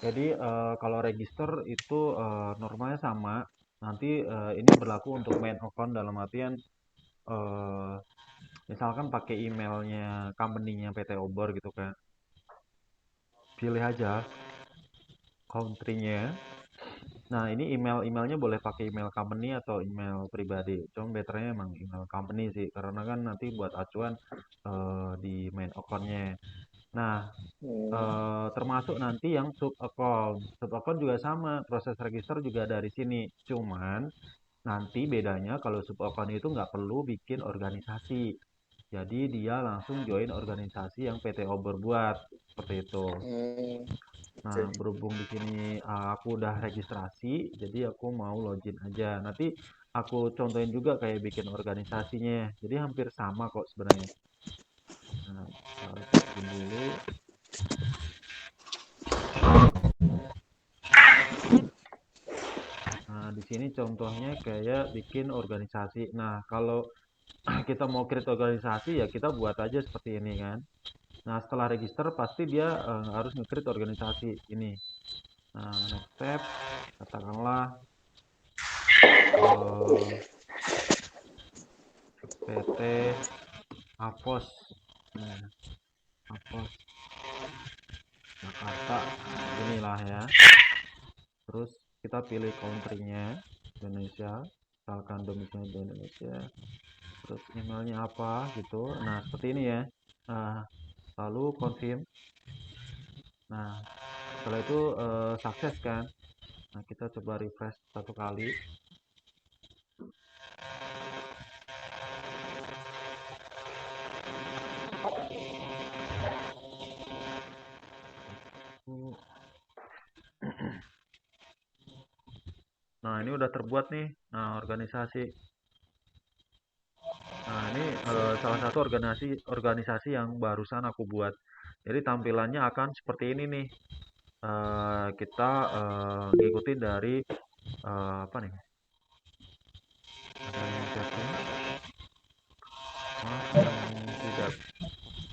Jadi kalau register itu normalnya sama. Nanti ini berlaku untuk main account dalam artian eh, misalkan pakai emailnya company-nya PT Obor gitu kan. Pilih aja country-nya. Nah, ini emailnya boleh pakai email company atau email pribadi. Cuma betternya emang email company sih, karena kan nanti buat acuan di main account-nya. Nah, Hmm. termasuk nanti yang sub account. Sub account juga sama, proses register juga dari sini. Cuman nanti bedanya kalau sub account itu nggak perlu bikin organisasi. Jadi dia langsung join organisasi yang PT Obor buat, seperti itu. Hmm. Nah, Oke. berhubung di sini aku udah registrasi, jadi aku mau login aja. Nanti aku contohin juga kayak bikin organisasinya. Jadi hampir sama kok sebenarnya. Nah, login dulu. Nah, di sini contohnya kayak bikin organisasi. Nah, kalau kita mau create organisasi ya kita buat aja seperti ini kan. Nah, setelah register pasti dia harus nge-create organisasi ini. Nah, next step katakanlah eh, PT Avos. Nah, Avos Jakarta. Nah, inilah ya. Terus kita pilih country-nya Indonesia. Misalkan domisili di Indonesia. Terus emailnya apa gitu. Nah, seperti ini ya. Nah, lalu confirm. Nah, setelah itu sukses kan. Nah, kita coba refresh satu kali. Nah, ini udah terbuat nih. Nah, organisasi. Nah, ini salah satu organisasi yang barusan aku buat. Jadi tampilannya akan seperti ini nih. Kita ngikutin dari apa nih? Ada yang chatting. Maaf yang tidak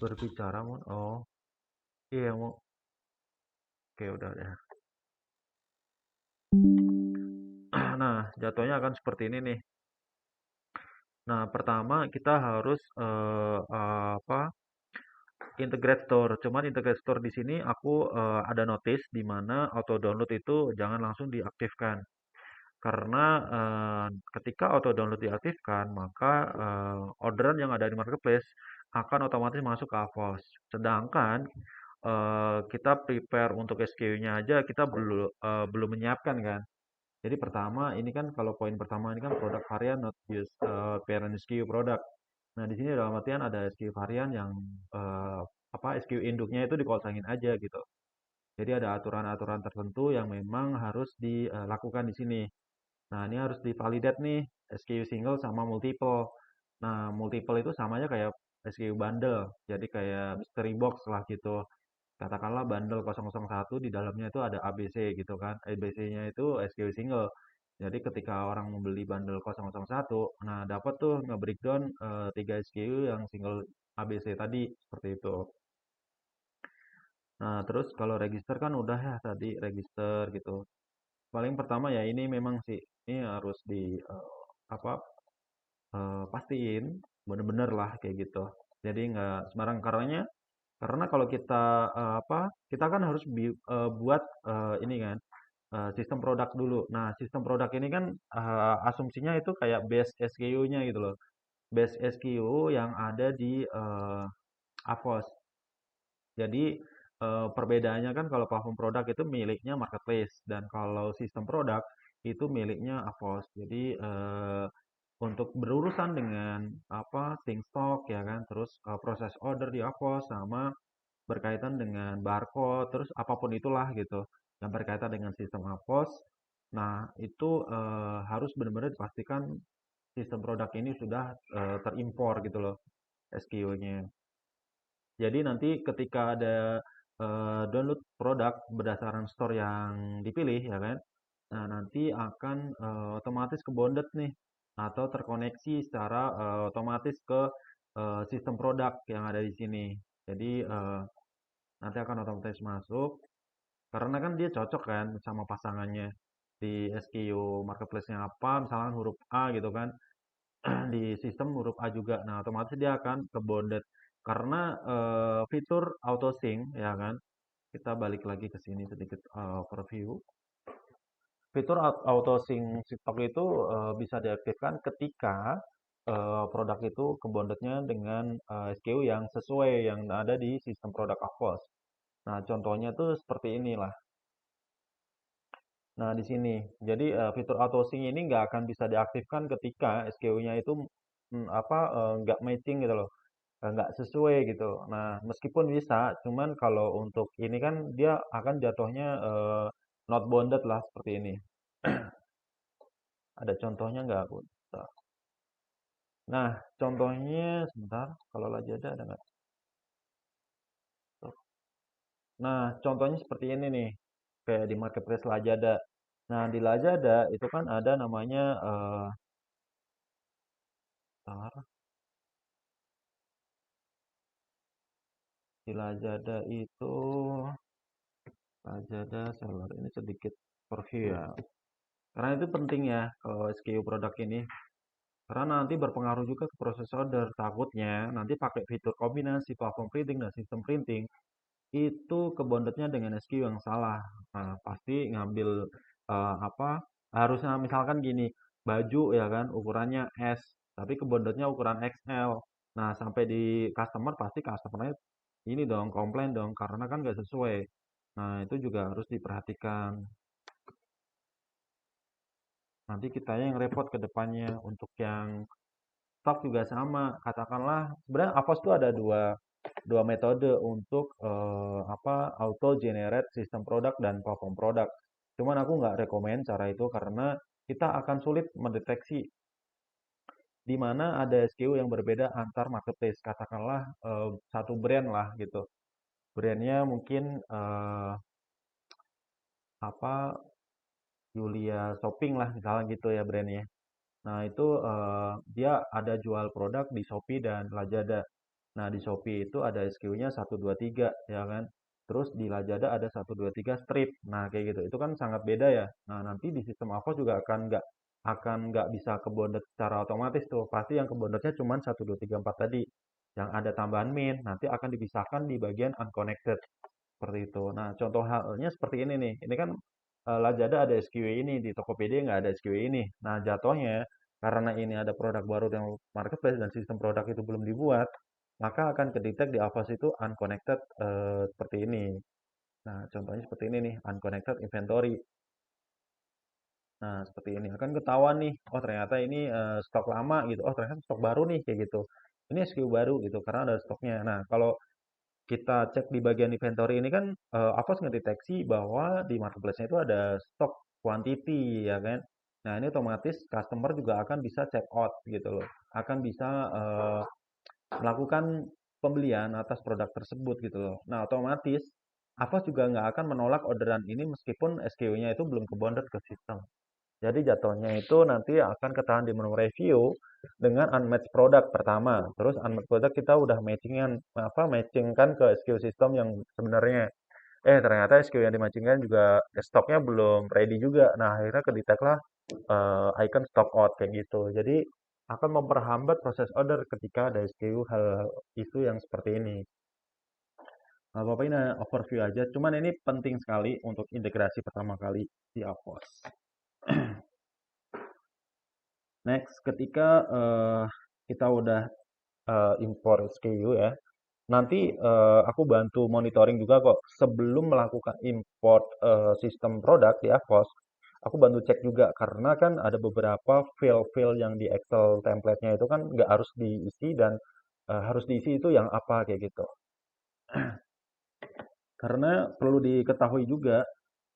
berbicara, Mon. Oh, iya mau. Oke, udah ya. Nah, jatuhnya akan seperti ini nih. Nah, pertama kita harus apa? Integrate Store. Cuman Integrate Store di sini aku ada notice di mana auto download itu jangan langsung diaktifkan. Karena ketika auto download diaktifkan, maka orderan yang ada di marketplace akan otomatis masuk ke Avos. Sedangkan kita prepare untuk SKU-nya aja kita belum menyiapkan kan. Jadi pertama ini kan kalau poin pertama ini kan produk varian not use parent SKU product. Nah, di sini dalam artian ada SKU varian yang eh, apa SKU induknya itu dikosongin aja gitu. Jadi ada aturan-aturan tertentu yang memang harus dilakukan di sini. Nah, ini harus divalidate nih SKU single sama multiple. Nah, multiple itu samanya kayak SKU bundle. Jadi kayak mystery box lah gitu. Katakanlah bundle 001 di dalamnya itu ada ABC gitu kan. ABC-nya itu SKU single. Jadi ketika orang membeli bundle 001, nah dapat tuh nge-breakdown 3 SKU yang single ABC tadi seperti itu. Nah, terus kalau register kan udah ya tadi register gitu. Paling pertama ya ini memang sih ini harus di apa pastiin bener-bener lah kayak gitu. Jadi nggak sembarang karena kalau kita apa kita kan harus buat ini kan sistem produk dulu. Nah, sistem produk ini kan asumsinya itu kayak base SKU-nya gitu loh. Base SKU yang ada di Avos. Jadi perbedaannya kan kalau platform produk itu miliknya marketplace dan kalau sistem produk itu miliknya Avos. Jadi untuk berurusan dengan apa sync stock ya kan, terus proses order di Avos sama berkaitan dengan barcode, terus apapun itulah gitu yang berkaitan dengan sistem Avos. Nah, itu harus benar-benar dipastikan sistem produk ini sudah terimpor gitu loh SKU-nya. Jadi nanti ketika ada download produk berdasarkan store yang dipilih ya kan. Nah, nanti akan otomatis ke bonded nih atau terkoneksi secara otomatis ke sistem produk yang ada di sini. Jadi nanti akan otomatis masuk karena kan dia cocok kan sama pasangannya di SKU marketplace-nya apa, misalkan huruf A gitu kan, di sistem huruf A juga. Nah, otomatis dia akan ke bonded karena fitur auto sync ya kan. Kita balik lagi ke sini sedikit overview. Fitur auto sync stok itu bisa diaktifkan ketika produk itu kebondednya dengan SKU yang sesuai yang ada di sistem produk Avos. Nah, contohnya tuh seperti inilah. Nah, di sini. Jadi fitur auto sync ini nggak akan bisa diaktifkan ketika SKU-nya itu nggak matching gitu loh, nggak sesuai gitu. Nah, meskipun bisa, cuman kalau untuk ini kan dia akan jatuhnya not bounded lah seperti ini. Ada contohnya nggak, Bu? Nah, contohnya sebentar, kalau Lazada ada nggak? Nah, contohnya seperti ini nih, kayak di marketplace Lazada. Nah, di Lazada itu kan ada namanya bentar, di Lazada itu Lazada seller ini sedikit review ya. Karena itu penting ya kalau SKU produk ini. Karena nanti berpengaruh juga ke proses order. Takutnya nanti pakai fitur kombinasi platform printing dan sistem printing itu kebondetnya dengan SKU yang salah. Nah, pasti ngambil apa? Harusnya misalkan gini, baju ya kan ukurannya S, tapi kebondetnya ukuran XL. Nah, sampai di customer pasti customernya ini dong komplain dong karena kan nggak sesuai. Nah, itu juga harus diperhatikan. Nanti kita yang repot ke depannya untuk yang stok juga sama. Katakanlah sebenarnya Avos itu ada dua metode untuk auto generate sistem produk dan platform produk. Cuman aku nggak rekomend cara itu karena kita akan sulit mendeteksi di mana ada SKU yang berbeda antar marketplace. Katakanlah satu brand lah gitu. Brandnya mungkin apa Julia Shopping lah misalnya gitu ya brandnya. Nah, itu dia ada jual produk di Shopee dan Lazada. Nah, di Shopee itu ada SKU-nya 123 ya kan. Terus di Lazada ada 123 strip. Nah, kayak gitu. Itu kan sangat beda ya. Nah, nanti di sistem Avos juga akan nggak bisa kebondet secara otomatis tuh. Pasti yang kebondetnya cuma 1234 tadi. Yang ada tambahan min nanti akan dipisahkan di bagian unconnected. Seperti itu. Nah, contoh halnya seperti ini nih. Ini kan Lazada ada SKU ini, di Tokopedia nggak ada SKU ini. Nah, jatuhnya karena ini ada produk baru yang marketplace dan sistem produk itu belum dibuat, maka akan kedetek di Avast itu unconnected seperti ini. Nah, contohnya seperti ini nih, unconnected inventory. Nah, seperti ini akan ketahuan nih, oh ternyata ini stok lama gitu. Oh, ternyata stok baru nih kayak gitu. Ini SKU baru gitu karena ada stoknya. Nah, kalau kita cek di bagian inventory ini kan Avos ngedeteksi bahwa di marketplace-nya itu ada stok quantity ya kan. Nah, ini otomatis customer juga akan bisa check out gitu loh. Akan bisa melakukan pembelian atas produk tersebut gitu loh. Nah, otomatis Avos juga nggak akan menolak orderan ini meskipun SKU-nya itu belum kebonded ke sistem. Jadi jatuhnya itu nanti akan ketahuan di menu review dengan unmatched product pertama. Terus unmatched product kita udah matchingkan ke SKU system yang sebenarnya. Ternyata SKU yang dimatchingkan juga stoknya belum ready juga. Nah, akhirnya kedetek lah icon stock out kayak gitu. Jadi akan memperhambat proses order ketika ada SKU hal isu yang seperti ini. Nah, Bapak ini overview aja. Cuman ini penting sekali untuk integrasi pertama kali di Avos. Next, ketika kita udah import SKU ya, nanti aku bantu monitoring juga kok. Sebelum melakukan import sistem produk di Avos, aku bantu cek juga karena kan ada beberapa file-file yang di Excel template-nya itu kan nggak harus diisi dan harus diisi itu yang apa kayak gitu. Karena perlu diketahui juga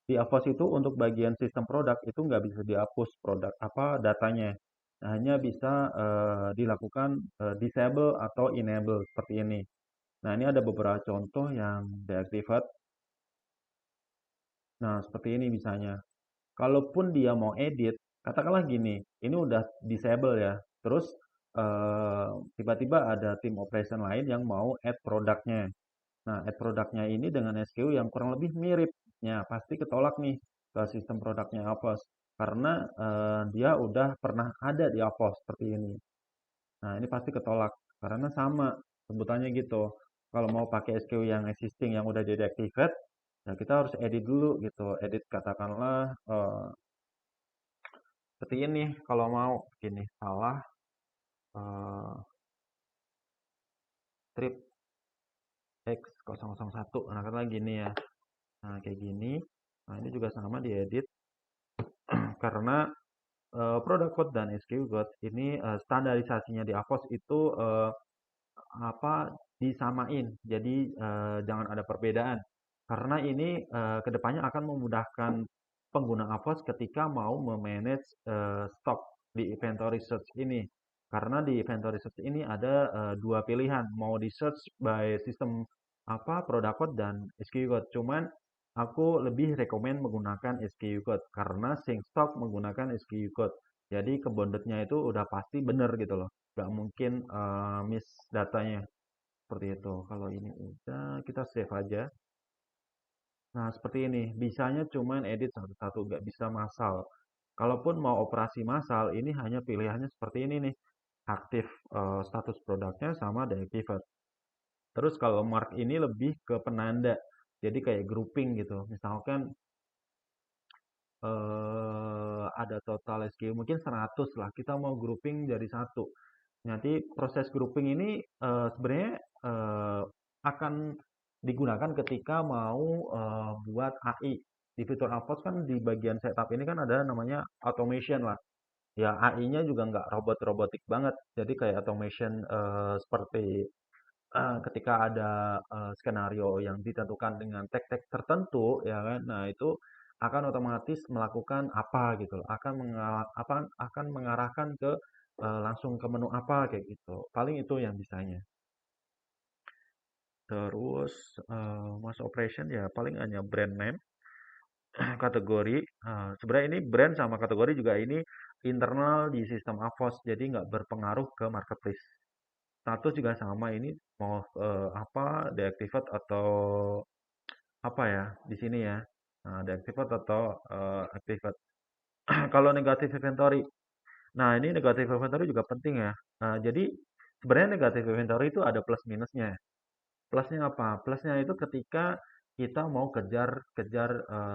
di Avos itu untuk bagian sistem produk itu nggak bisa dihapus produk apa datanya. Nah, hanya bisa dilakukan disable atau enable seperti ini. Nah, ini ada beberapa contoh yang deactivate. Nah, seperti ini misalnya. kalaupun dia mau edit, katakanlah gini, ini udah disable ya, terus tiba-tiba ada tim operation lain yang mau add produknya. Nah, add produknya ini dengan SKU yang kurang lebih mirip, ya pasti ketolak nih ke sistem produknya Avos, karena dia udah pernah ada di Avos seperti ini. Nah, ini pasti ketolak karena sama sebutannya gitu. Kalau mau pakai SKU yang existing yang udah jadi activate, ya kita harus edit dulu gitu. Edit katakanlah seperti ini kalau mau gini salah eh, strip X001. Nah, katakanlah gini ya. Nah, kayak gini. Nah, ini juga sama diedit karena produk code dan SKU code ini standarisasinya di Avos itu disamain. Jadi jangan ada perbedaan. Karena ini kedepannya akan memudahkan pengguna Avos ketika mau memanage stok di inventory search ini. Karena di inventory search ini ada dua pilihan, mau di search by sistem product code dan SKU code. Cuman aku lebih rekomen menggunakan SKU code karena sync stock menggunakan SKU code. Jadi kebondednya itu udah pasti bener gitu loh. Nggak mungkin miss datanya. Seperti itu. Kalau ini udah, kita save aja. Nah, seperti ini. Bisanya cuman edit satu-satu, nggak bisa massal. Kalaupun mau operasi massal, ini hanya pilihannya seperti ini nih. Aktif status produknya sama deactivate. Terus kalau mark ini lebih ke penanda. Jadi kayak grouping gitu. Misalkan ada total SKU mungkin 100 lah. Kita mau grouping jadi satu. Nanti proses grouping ini sebenarnya akan digunakan ketika mau buat AI. Di fitur Avos kan di bagian setup ini kan ada namanya automation lah. Ya AI-nya juga nggak robot-robotik banget. Jadi kayak automation seperti ketika ada skenario yang ditentukan dengan teks-teks tertentu, ya kan? Nah, itu akan otomatis melakukan apa gitu loh. Akan mengarahkan ke langsung ke menu apa kayak gitu. Paling itu yang bisanya. Terus Mas Operation ya paling hanya brand name, kategori. Sebenarnya ini brand sama kategori juga ini internal di sistem Avos, jadi nggak berpengaruh ke marketplace. Status juga sama ini mau deactivate atau apa ya di sini ya. Nah, deactivate atau activate. Kalau negatif inventory. Nah, ini negatif inventory juga penting ya. Jadi sebenarnya negatif inventory itu ada plus minusnya. Plusnya apa? Plusnya itu ketika kita mau kejar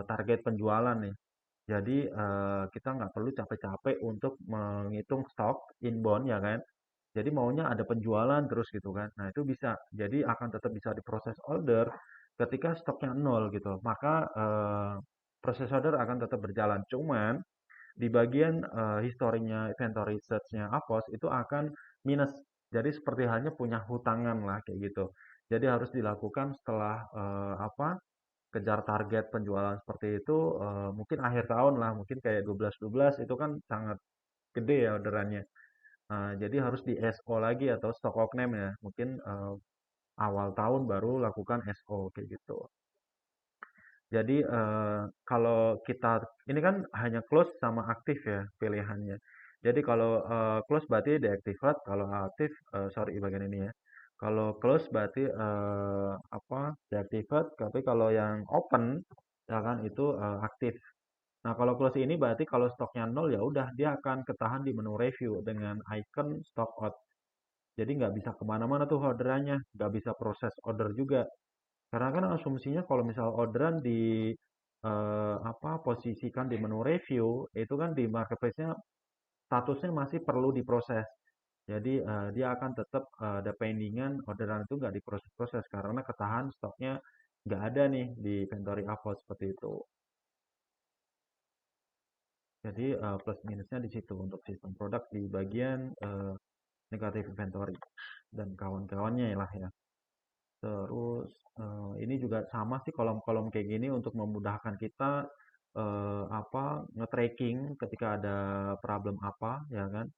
target penjualan nih. Jadi kita nggak perlu capek-capek untuk menghitung stok inbound ya kan. Jadi maunya ada penjualan terus gitu kan. Nah itu bisa. Jadi akan tetap bisa diproses order ketika stoknya nol gitu. Maka proses order akan tetap berjalan. Cuman di bagian historinya inventory search-nya Avos itu akan minus. Jadi seperti halnya punya hutangan lah kayak gitu. Jadi harus dilakukan setelah kejar target penjualan seperti itu mungkin akhir tahun lah, mungkin kayak 12-12 itu kan sangat gede ya orderannya. Jadi harus di SO lagi atau stock out name ya. Mungkin awal tahun baru lakukan SO kayak gitu. Jadi kalau kita ini kan hanya close sama aktif ya pilihannya. Jadi kalau close berarti deactivate, kalau aktif sorry bagian ini ya. Kalau close berarti deactivate, tapi kalau yang open ya kan itu aktif. Nah, kalau close ini berarti kalau stoknya nol ya udah dia akan ketahan di menu review dengan icon stock out. Jadi nggak bisa kemana-mana tuh orderannya, nggak bisa proses order juga. Karena kan asumsinya kalau misal orderan di posisikan di menu review, itu kan di marketplace-nya statusnya masih perlu diproses. Jadi dia akan tetap ada pendingan orderan itu nggak diproses-proses karena ketahan stoknya nggak ada nih di inventory Avos seperti itu. Jadi plus minusnya di situ untuk sistem produk di bagian negatif inventory dan kawan-kawannya lah ya. Terus ini juga sama sih kolom-kolom kayak gini untuk memudahkan kita nge-tracking ketika ada problem apa ya kan.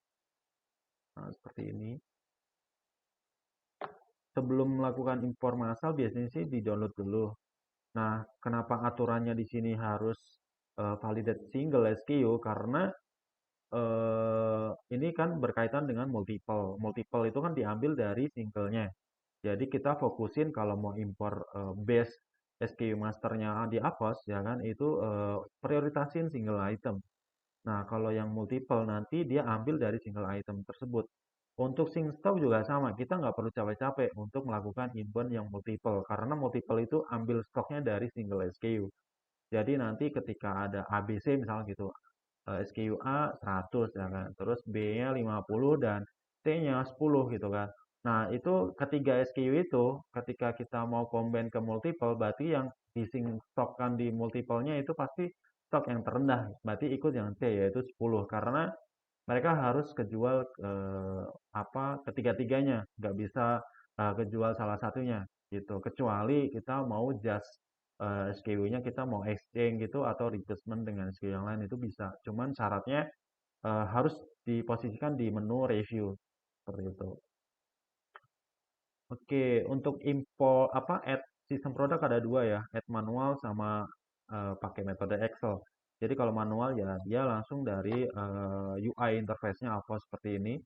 Nah, seperti ini. Sebelum melakukan impor massal biasanya sih di-download dulu. Nah, kenapa aturannya di sini harus validate single SKU karena ini kan berkaitan dengan multiple. Multiple itu kan diambil dari singlenya. Jadi kita fokusin kalau mau impor base SKU masternya di Avos ya kan itu prioritasin single item. Nah, kalau yang multiple nanti dia ambil dari single item tersebut. Untuk sync stock juga sama, kita nggak perlu capek-capek untuk melakukan inbound yang multiple, karena multiple itu ambil stoknya dari single SKU. Jadi nanti ketika ada ABC misalnya gitu, SKU A 100 ya kan, terus B-nya 50 dan C-nya 10 gitu kan. Nah, itu ketiga SKU itu ketika kita mau combine ke multiple berarti yang disingstokkan di multiple-nya itu pasti stok yang terendah. Berarti ikut yang C yaitu 10 karena mereka harus kejual apa ketiga-tiganya, nggak bisa kejual salah satunya gitu. Kecuali kita mau just SKU-nya kita mau exchange gitu atau replacement dengan SKU yang lain itu bisa. Cuman syaratnya harus diposisikan di menu review seperti itu. Oke, untuk import apa add sistem produk ada dua ya, add manual sama pakai metode Excel. Jadi kalau manual ya dia langsung dari UI interface-nya apa seperti ini.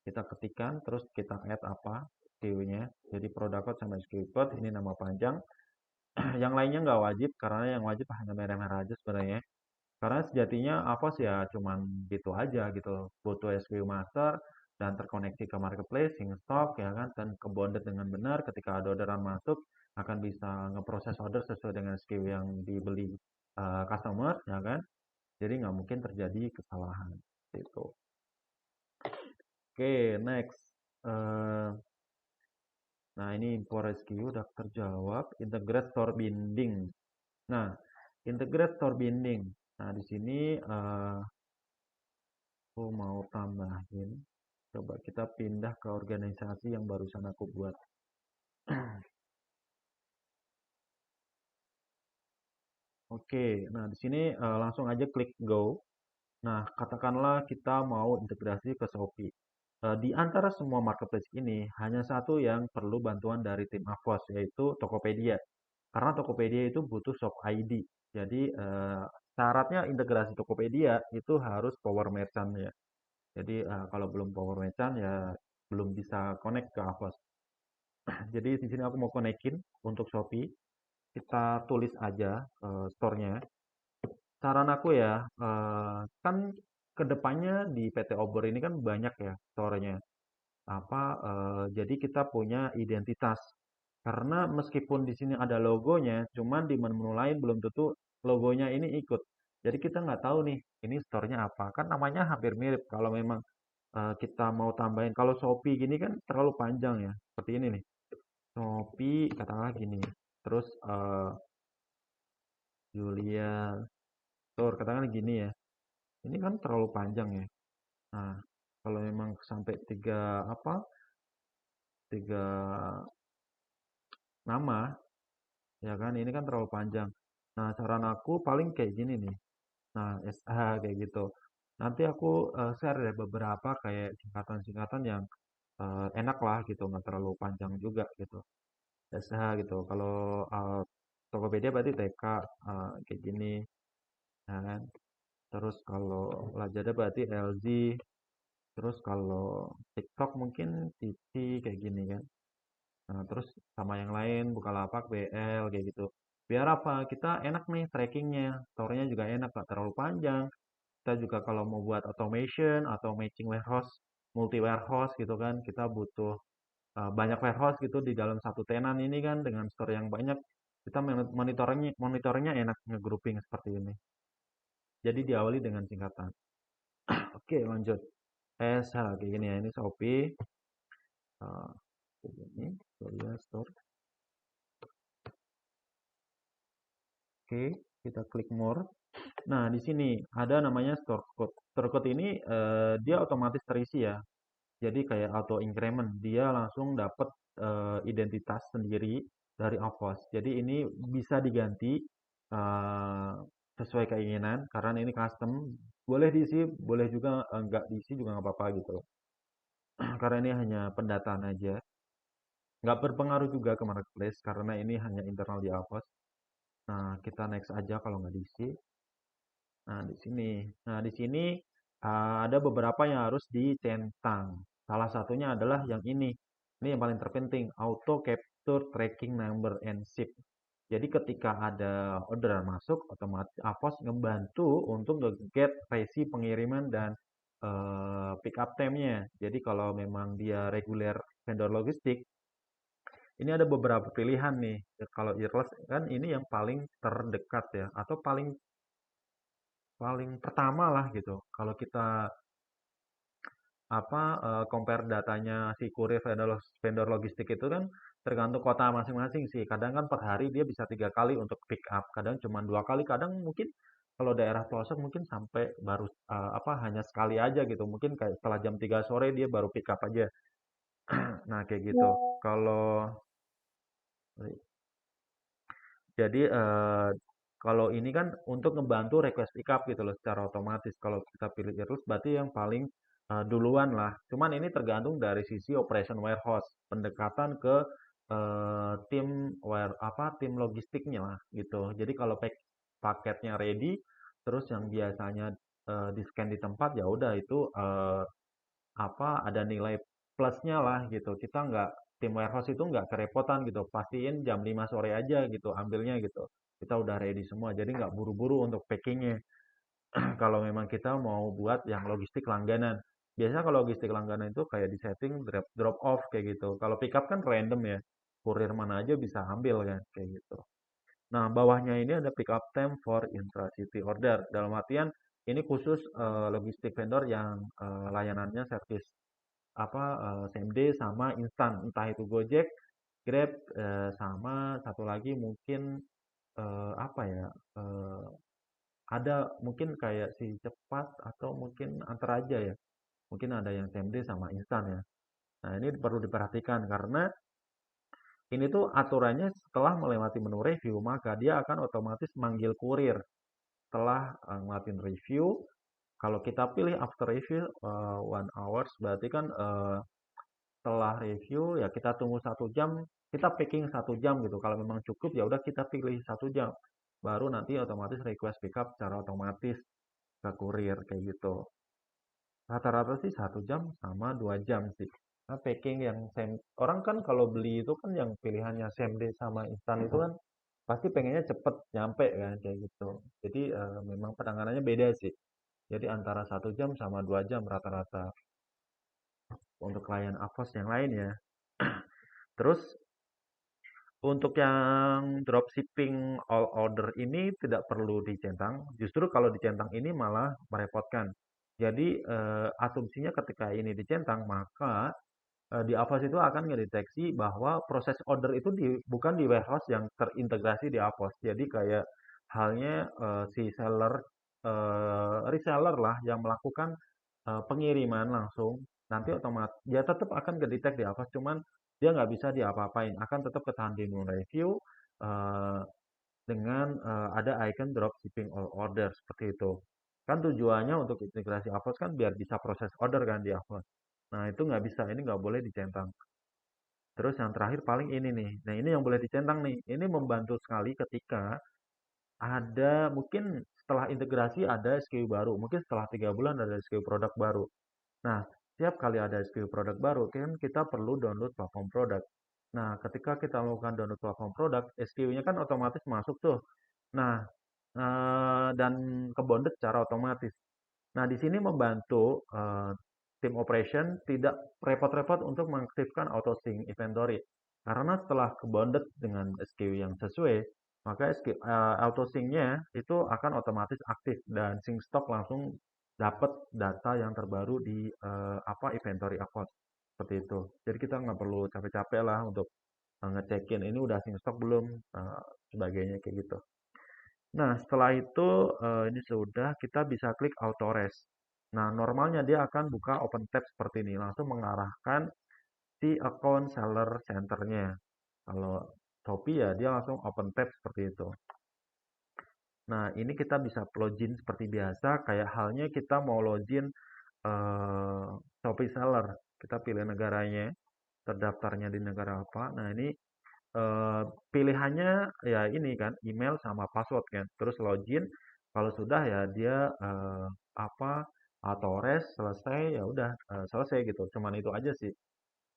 Kita ketikkan terus kita add apa SKU-nya. Jadi product code sama SKU code ini nama panjang. Yang lainnya nggak wajib karena yang wajib hanya merah-merah aja sebenarnya. Karena sejatinya Avos ya cuman gitu aja gitu. Butuh SKU master dan terkoneksi ke marketplace, sync stock ya kan, dan kebonded dengan benar ketika ada orderan masuk akan bisa ngeproses order sesuai dengan SKU yang dibeli customer ya kan. Jadi nggak mungkin terjadi kesalahan gitu. Oke, next. Eh, nah ini import SKU udah terjawab. Integrate store binding. Nah, integrate store binding. Nah, di sini aku mau tambahin. Coba kita pindah ke organisasi yang barusan aku buat. Oke, nah di sini langsung aja klik go. Nah, katakanlah kita mau integrasi ke Shopee. Di antara semua marketplace ini, hanya satu yang perlu bantuan dari tim Avos, yaitu Tokopedia. Karena Tokopedia itu butuh shop ID. Jadi, syaratnya integrasi Tokopedia itu harus Power Merchant ya. Jadi, kalau belum Power Merchant ya belum bisa connect ke Avos. Jadi, di sini aku mau konekin untuk Shopee. Kita tulis aja store-nya. Saran aku ya, kan kedepannya di PT Obor ini kan banyak ya store-nya. Apa, jadi kita punya identitas. Karena meskipun di sini ada logonya, cuman di menu lain belum tentu logonya ini ikut. Jadi kita nggak tahu nih, ini store-nya apa. Kan namanya hampir mirip. Kalau memang kita mau tambahin, kalau Shopee gini kan terlalu panjang ya. Seperti ini nih. Shopee, katakanlah gini. Terus Julia Store, katakanlah gini ya. Ini kan terlalu panjang ya. Nah, kalau memang sampai tiga nama, ya kan, ini kan terlalu panjang. Nah, saran aku paling kayak gini nih. Nah, SH kayak gitu. Nanti aku share deh beberapa kayak singkatan-singkatan yang enak lah gitu, nggak terlalu panjang juga gitu. SH gitu. Kalau Tokopedia berarti TK kayak gini, ya kan. Terus kalau Lazada berarti LG. Terus kalau TikTok mungkin TV kayak gini kan. Nah, terus sama yang lain Bukalapak, BL kayak gitu. Biar apa? Kita enak nih trackingnya. Store-nya juga enak, gak terlalu panjang. Kita juga kalau mau buat automation atau matching warehouse, multi warehouse gitu kan, kita butuh banyak warehouse gitu di dalam satu tenan ini kan dengan store yang banyak. Kita monitoringnya enak nge-grouping seperti ini. Jadi diawali dengan singkatan. Oke, lanjut. Kayak gini ya. Ini Shopee. eh, Kayak gini. Korea Store. Oke, kita klik more. Nah, di sini ada namanya store code. Store code ini dia otomatis terisi ya. Jadi kayak auto increment, dia langsung dapat identitas sendiri dari Avos. Jadi ini bisa diganti eh, sesuai keinginan karena ini custom. Boleh diisi, boleh juga nggak diisi juga nggak apa-apa gitu. Karena ini hanya pendataan aja. Nggak berpengaruh juga ke marketplace karena ini hanya internal di Avos. Nah, kita next aja kalau nggak diisi. Nah, di sini. Nah, di sini ada beberapa yang harus dicentang. Salah satunya adalah yang ini. Ini yang paling terpenting, auto capture tracking number and ship. Jadi ketika ada orderan masuk, otomatis Avos ngebantu untuk nge-get resi pengiriman dan pick up time-nya. Jadi kalau memang dia reguler vendor logistik, ini ada beberapa pilihan nih. Kalau earless kan ini yang paling terdekat ya, atau paling paling pertama lah gitu. Kalau kita compare datanya si kurir vendor logistik itu kan tergantung kota masing-masing sih. Kadang kan per hari dia bisa 3 kali untuk pick up, kadang cuma 2 kali, kadang mungkin kalau daerah pelosok mungkin sampai baru hanya sekali aja gitu. Mungkin kayak setelah jam 3 sore dia baru pick up aja. Nah, kayak gitu. Kalau Jadi kalau ini kan untuk ngebantu request pickup gitu loh secara otomatis. Kalau kita pilih terus berarti yang paling duluan lah. Cuman ini tergantung dari sisi operation warehouse, pendekatan ke tim logistiknya lah gitu. Jadi kalau paketnya ready, terus yang biasanya di scan di tempat ya udah itu ada nilai plusnya lah gitu. Kita nggak tim warehouse itu nggak kerepotan gitu. Pastiin jam 5 sore aja gitu ambilnya gitu. Kita udah ready semua. Jadi nggak buru-buru untuk packingnya. Kalau memang kita mau buat yang logistik langganan. Biasanya kalau logistik langganan itu kayak di setting drop off kayak gitu. Kalau pick up kan random ya. Kurir mana aja bisa ambil kan kayak gitu. Nah, bawahnya ini ada pick up time for intra-city order. Dalam artian ini khusus logistik vendor yang layanannya service same day sama instan, entah itu Gojek, Grab, sama satu lagi mungkin apa ya, ada mungkin kayak si cepat atau mungkin antar aja ya, mungkin ada yang same day sama instan ya. Nah, ini perlu diperhatikan karena ini tuh aturannya setelah melewati menu review, maka dia akan otomatis manggil kurir setelah ngelatin review. Kalau kita pilih after review 1 hours, berarti kan setelah review ya kita tunggu 1 jam, kita packing 1 jam gitu. Kalau memang cukup ya udah kita pilih 1 jam, baru nanti otomatis request pickup secara otomatis ke kurir kayak gitu. Rata-rata sih 1 jam sama 2 jam sih. Nah, packing yang orang kan kalau beli itu kan yang pilihannya same day sama instan itu kan pasti pengennya cepet nyampe kan kayak gitu. Jadi memang penanganannya beda sih. Jadi antara 1 jam sama 2 jam rata-rata untuk klien Avos yang lain ya. Terus untuk yang dropshipping all order ini tidak perlu dicentang. Justru kalau dicentang ini malah merepotkan. Jadi asumsinya ketika ini dicentang maka di Avos itu akan ngedeteksi bahwa proses order itu bukan di warehouse yang terintegrasi di Avos. Jadi kayak halnya si seller reseller lah yang melakukan pengiriman langsung, nanti otomatis dia tetap akan kedetek di Avos, cuman dia nggak bisa diapa-apain, akan tetap ketahan di menu review eh, dengan ada icon dropshipping all order seperti itu. Kan tujuannya untuk integrasi Avos kan biar bisa proses order kan di Avos. Nah, itu nggak bisa, ini nggak boleh dicentang. Terus yang terakhir paling ini nih. Nah, ini yang boleh dicentang nih. Ini membantu sekali ketika ada mungkin setelah integrasi ada SKU baru. Mungkin setelah 3 bulan ada SKU produk baru. Nah, setiap kali ada SKU produk baru, kan kita perlu download platform produk. Nah, ketika kita melakukan download platform produk, SKU-nya kan otomatis masuk tuh. Nah, dan kebonded secara otomatis. Nah, di sini membantu tim operation tidak repot-repot untuk mengaktifkan auto sync inventory. Karena setelah kebonded dengan SKU yang sesuai, maka auto sync-nya itu akan otomatis aktif dan sync stock langsung dapat data yang terbaru di inventory account seperti itu. Jadi kita nggak perlu capek-capek lah untuk ngecekin ini udah sync stock belum, sebagainya kayak gitu. Nah, setelah itu ini sudah kita bisa klik auto rest. Nah, normalnya dia akan buka open tab seperti ini, langsung mengarahkan si account seller centernya. Kalau Shopee ya dia langsung open tab seperti itu. Nah, ini kita bisa login seperti biasa, kayak halnya kita mau login eh, Shopee seller. Kita pilih negaranya, terdaftarnya di negara apa. Nah, ini eh, pilihannya ya ini kan email sama password kan. Terus login. Kalau sudah ya dia apa autores selesai ya udah selesai gitu. Cuman itu aja sih.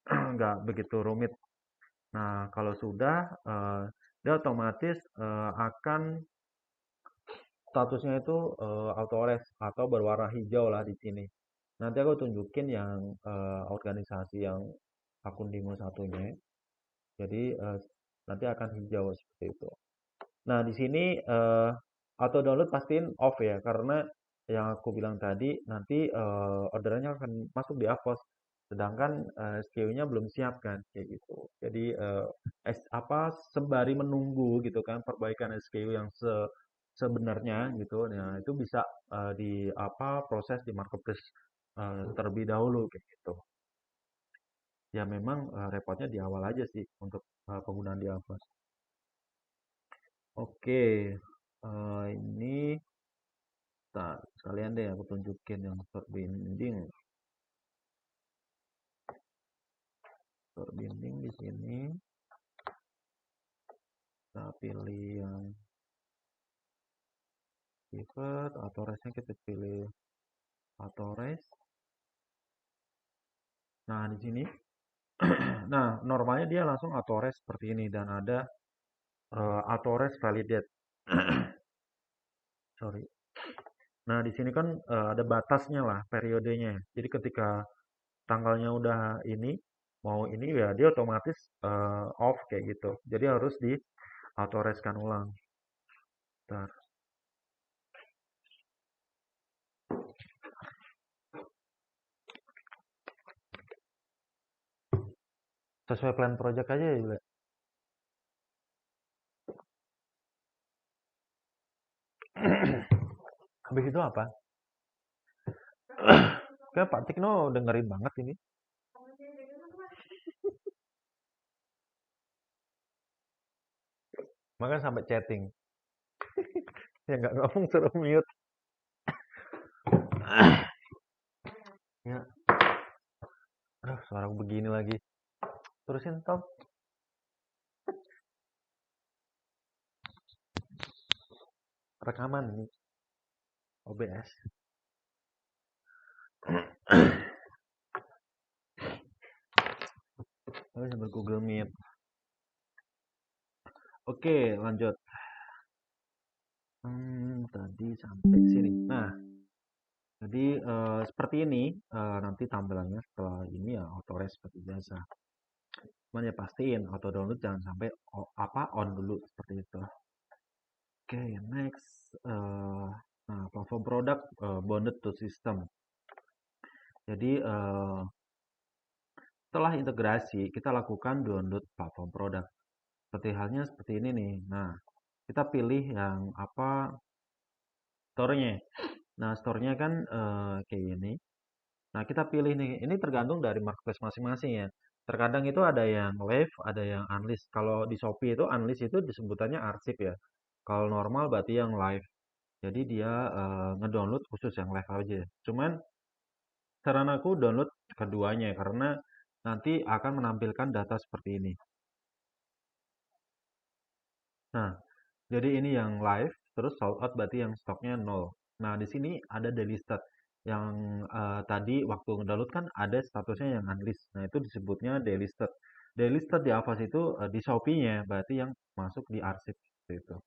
Nggak begitu rumit. Nah, kalau sudah dia otomatis akan statusnya itu autores atau berwarna hijau lah di sini. Nanti aku tunjukin yang organisasi yang akun Demo satunya. Jadi nanti akan hijau seperti itu. Nah, di sini auto download pastiin off ya, karena yang aku bilang tadi nanti orderannya akan masuk di Avos, sedangkan SKU-nya belum siap kan, kayak gitu. Jadi sembari menunggu gitu kan perbaikan SKU yang sebenarnya gitu, nah itu bisa di apa proses di marketplace terlebih dahulu kayak gitu. Ya memang repotnya di awal aja sih untuk penggunaan di Avos. Oke, ini tak sekalian deh aku tunjukin yang store binding. Store binding di sini kita pilih yang pivot atau resnya kita pilih atau res. Nah, di sini nah, normalnya dia langsung auto res seperti ini dan ada auto res validate. Sorry. Nah, di sini kan ada batasnya lah periodenya. Jadi ketika tanggalnya udah ini mau ini ya dia otomatis off kayak gitu. Jadi harus di auto reskan ulang. Bentar. Sesuai plan project aja ya, Bule. Habis itu apa? Kayak Pak Tikno dengerin banget ini. Makanya sampai chatting. Ya nggak ngomong suruh mute. Ya, aduh suara begini lagi. Terusin Tom. Rekaman ini. OBS. Tapi sambil Google Meet. Oke, lanjut. Tadi sampai sini. Nah, jadi seperti ini nanti tampilannya setelah ini ya autores seperti biasa. Cuman ya pastiin auto download jangan sampai on dulu seperti itu. Oke, next. Nah, platform produk bonded to system. Jadi setelah integrasi kita lakukan download platform produk. Seperti halnya seperti ini nih. Nah, kita pilih yang apa store-nya. Nah, store-nya kan kayak gini. Nah, kita pilih nih. Ini tergantung dari marketplace masing-masing ya. Terkadang itu ada yang live, ada yang unlist. Kalau di Shopee itu unlist itu disebutannya arsip ya. Kalau normal berarti yang live. Jadi dia ngedownload khusus yang live aja. Cuman saran aku download keduanya karena nanti akan menampilkan data seperti ini. Nah, jadi ini yang live, terus sold out berarti yang stoknya nol. Nah, di sini ada delisted. Yang tadi waktu download kan ada statusnya yang unlist. Nah, itu disebutnya delisted. Delisted di Avast itu di Shopee-nya, berarti yang masuk di arsip seperti itu.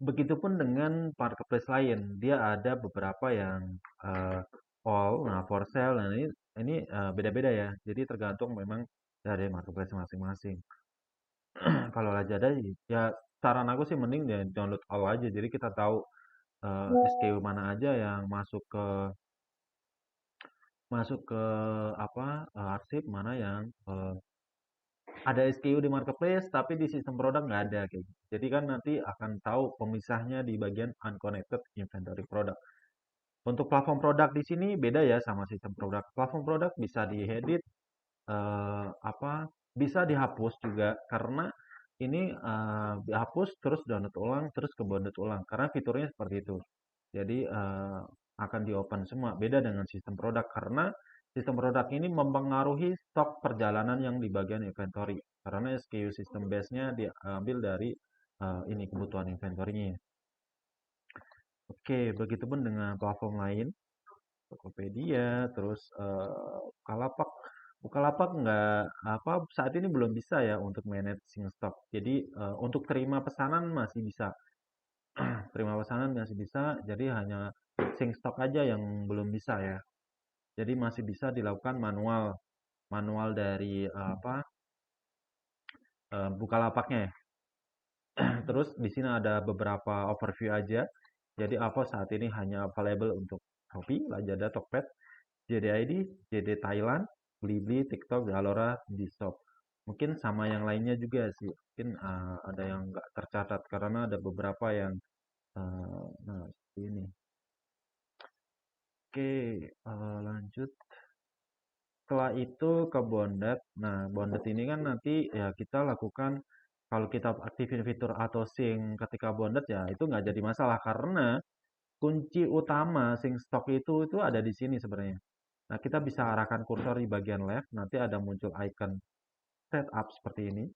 Begitupun dengan marketplace lain, dia ada beberapa yang eh, all, nah for sale, nah ini beda-beda ya. Jadi tergantung memang dari marketplace masing-masing. Kalau Lazada ya saran aku sih mending ya download all aja. Jadi kita tahu SKU mana aja yang masuk ke apa arsip, mana yang ada SKU di marketplace tapi di sistem produk nggak ada kayak gitu. Jadi kan nanti akan tahu pemisahnya di bagian unconnected inventory product. Untuk platform produk di sini beda ya sama sistem produk. Platform produk bisa diedit, apa bisa dihapus juga karena ini dihapus terus download ulang terus ke download ulang karena fiturnya seperti itu. Jadi akan di open semua. Beda dengan sistem produk karena sistem produk ini mempengaruhi stok perjalanan yang di bagian inventory karena SKU sistem base-nya diambil dari ini kebutuhan inventory-nya. Oke, begitupun dengan platform lain, Tokopedia, terus Bukalapak. Bukalapak nggak apa saat ini belum bisa ya untuk managing stock. Jadi untuk terima pesanan masih bisa, terima pesanan masih bisa. Jadi hanya sync stock aja yang belum bisa ya. Jadi masih bisa dilakukan manual, manual dari apa Bukalapaknya ya. Terus di sini ada beberapa overview aja. Jadi apa saat ini hanya available untuk Shopee, Lazada, Tokped, JD ID, JD Thailand, Blibli, TikTok, Zalora, Dshop. Mungkin sama yang lainnya juga sih. Mungkin ada yang nggak tercatat karena ada beberapa yang nah seperti ini. Oke, lanjut. Setelah itu ke Bondet. Nah, Bondet ini kan nanti ya kita lakukan kalau kita aktifin fitur auto sync ketika Bondet ya itu nggak jadi masalah karena kunci utama sync stock itu ada di sini sebenarnya. Nah, kita bisa arahkan kursor di bagian left, nanti ada muncul icon setup seperti ini.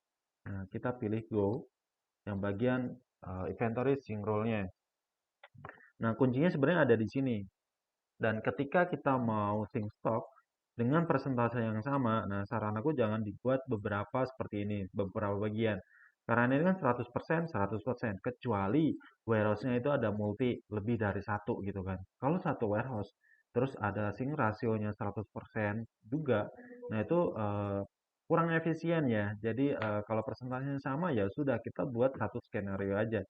Nah, kita pilih go yang bagian inventory sync role-nya. Nah, kuncinya sebenarnya ada di sini. Dan ketika kita mau sync stock dengan persentase yang sama, nah saran aku jangan dibuat beberapa seperti ini, beberapa bagian. Karena ini kan 100%, 100%, kecuali warehouse-nya itu ada multi lebih dari satu gitu kan. Kalau satu warehouse, terus ada sync rasionya 100% juga, nah itu kurang efisien ya. Jadi kalau persentasenya sama ya sudah kita buat satu skenario aja.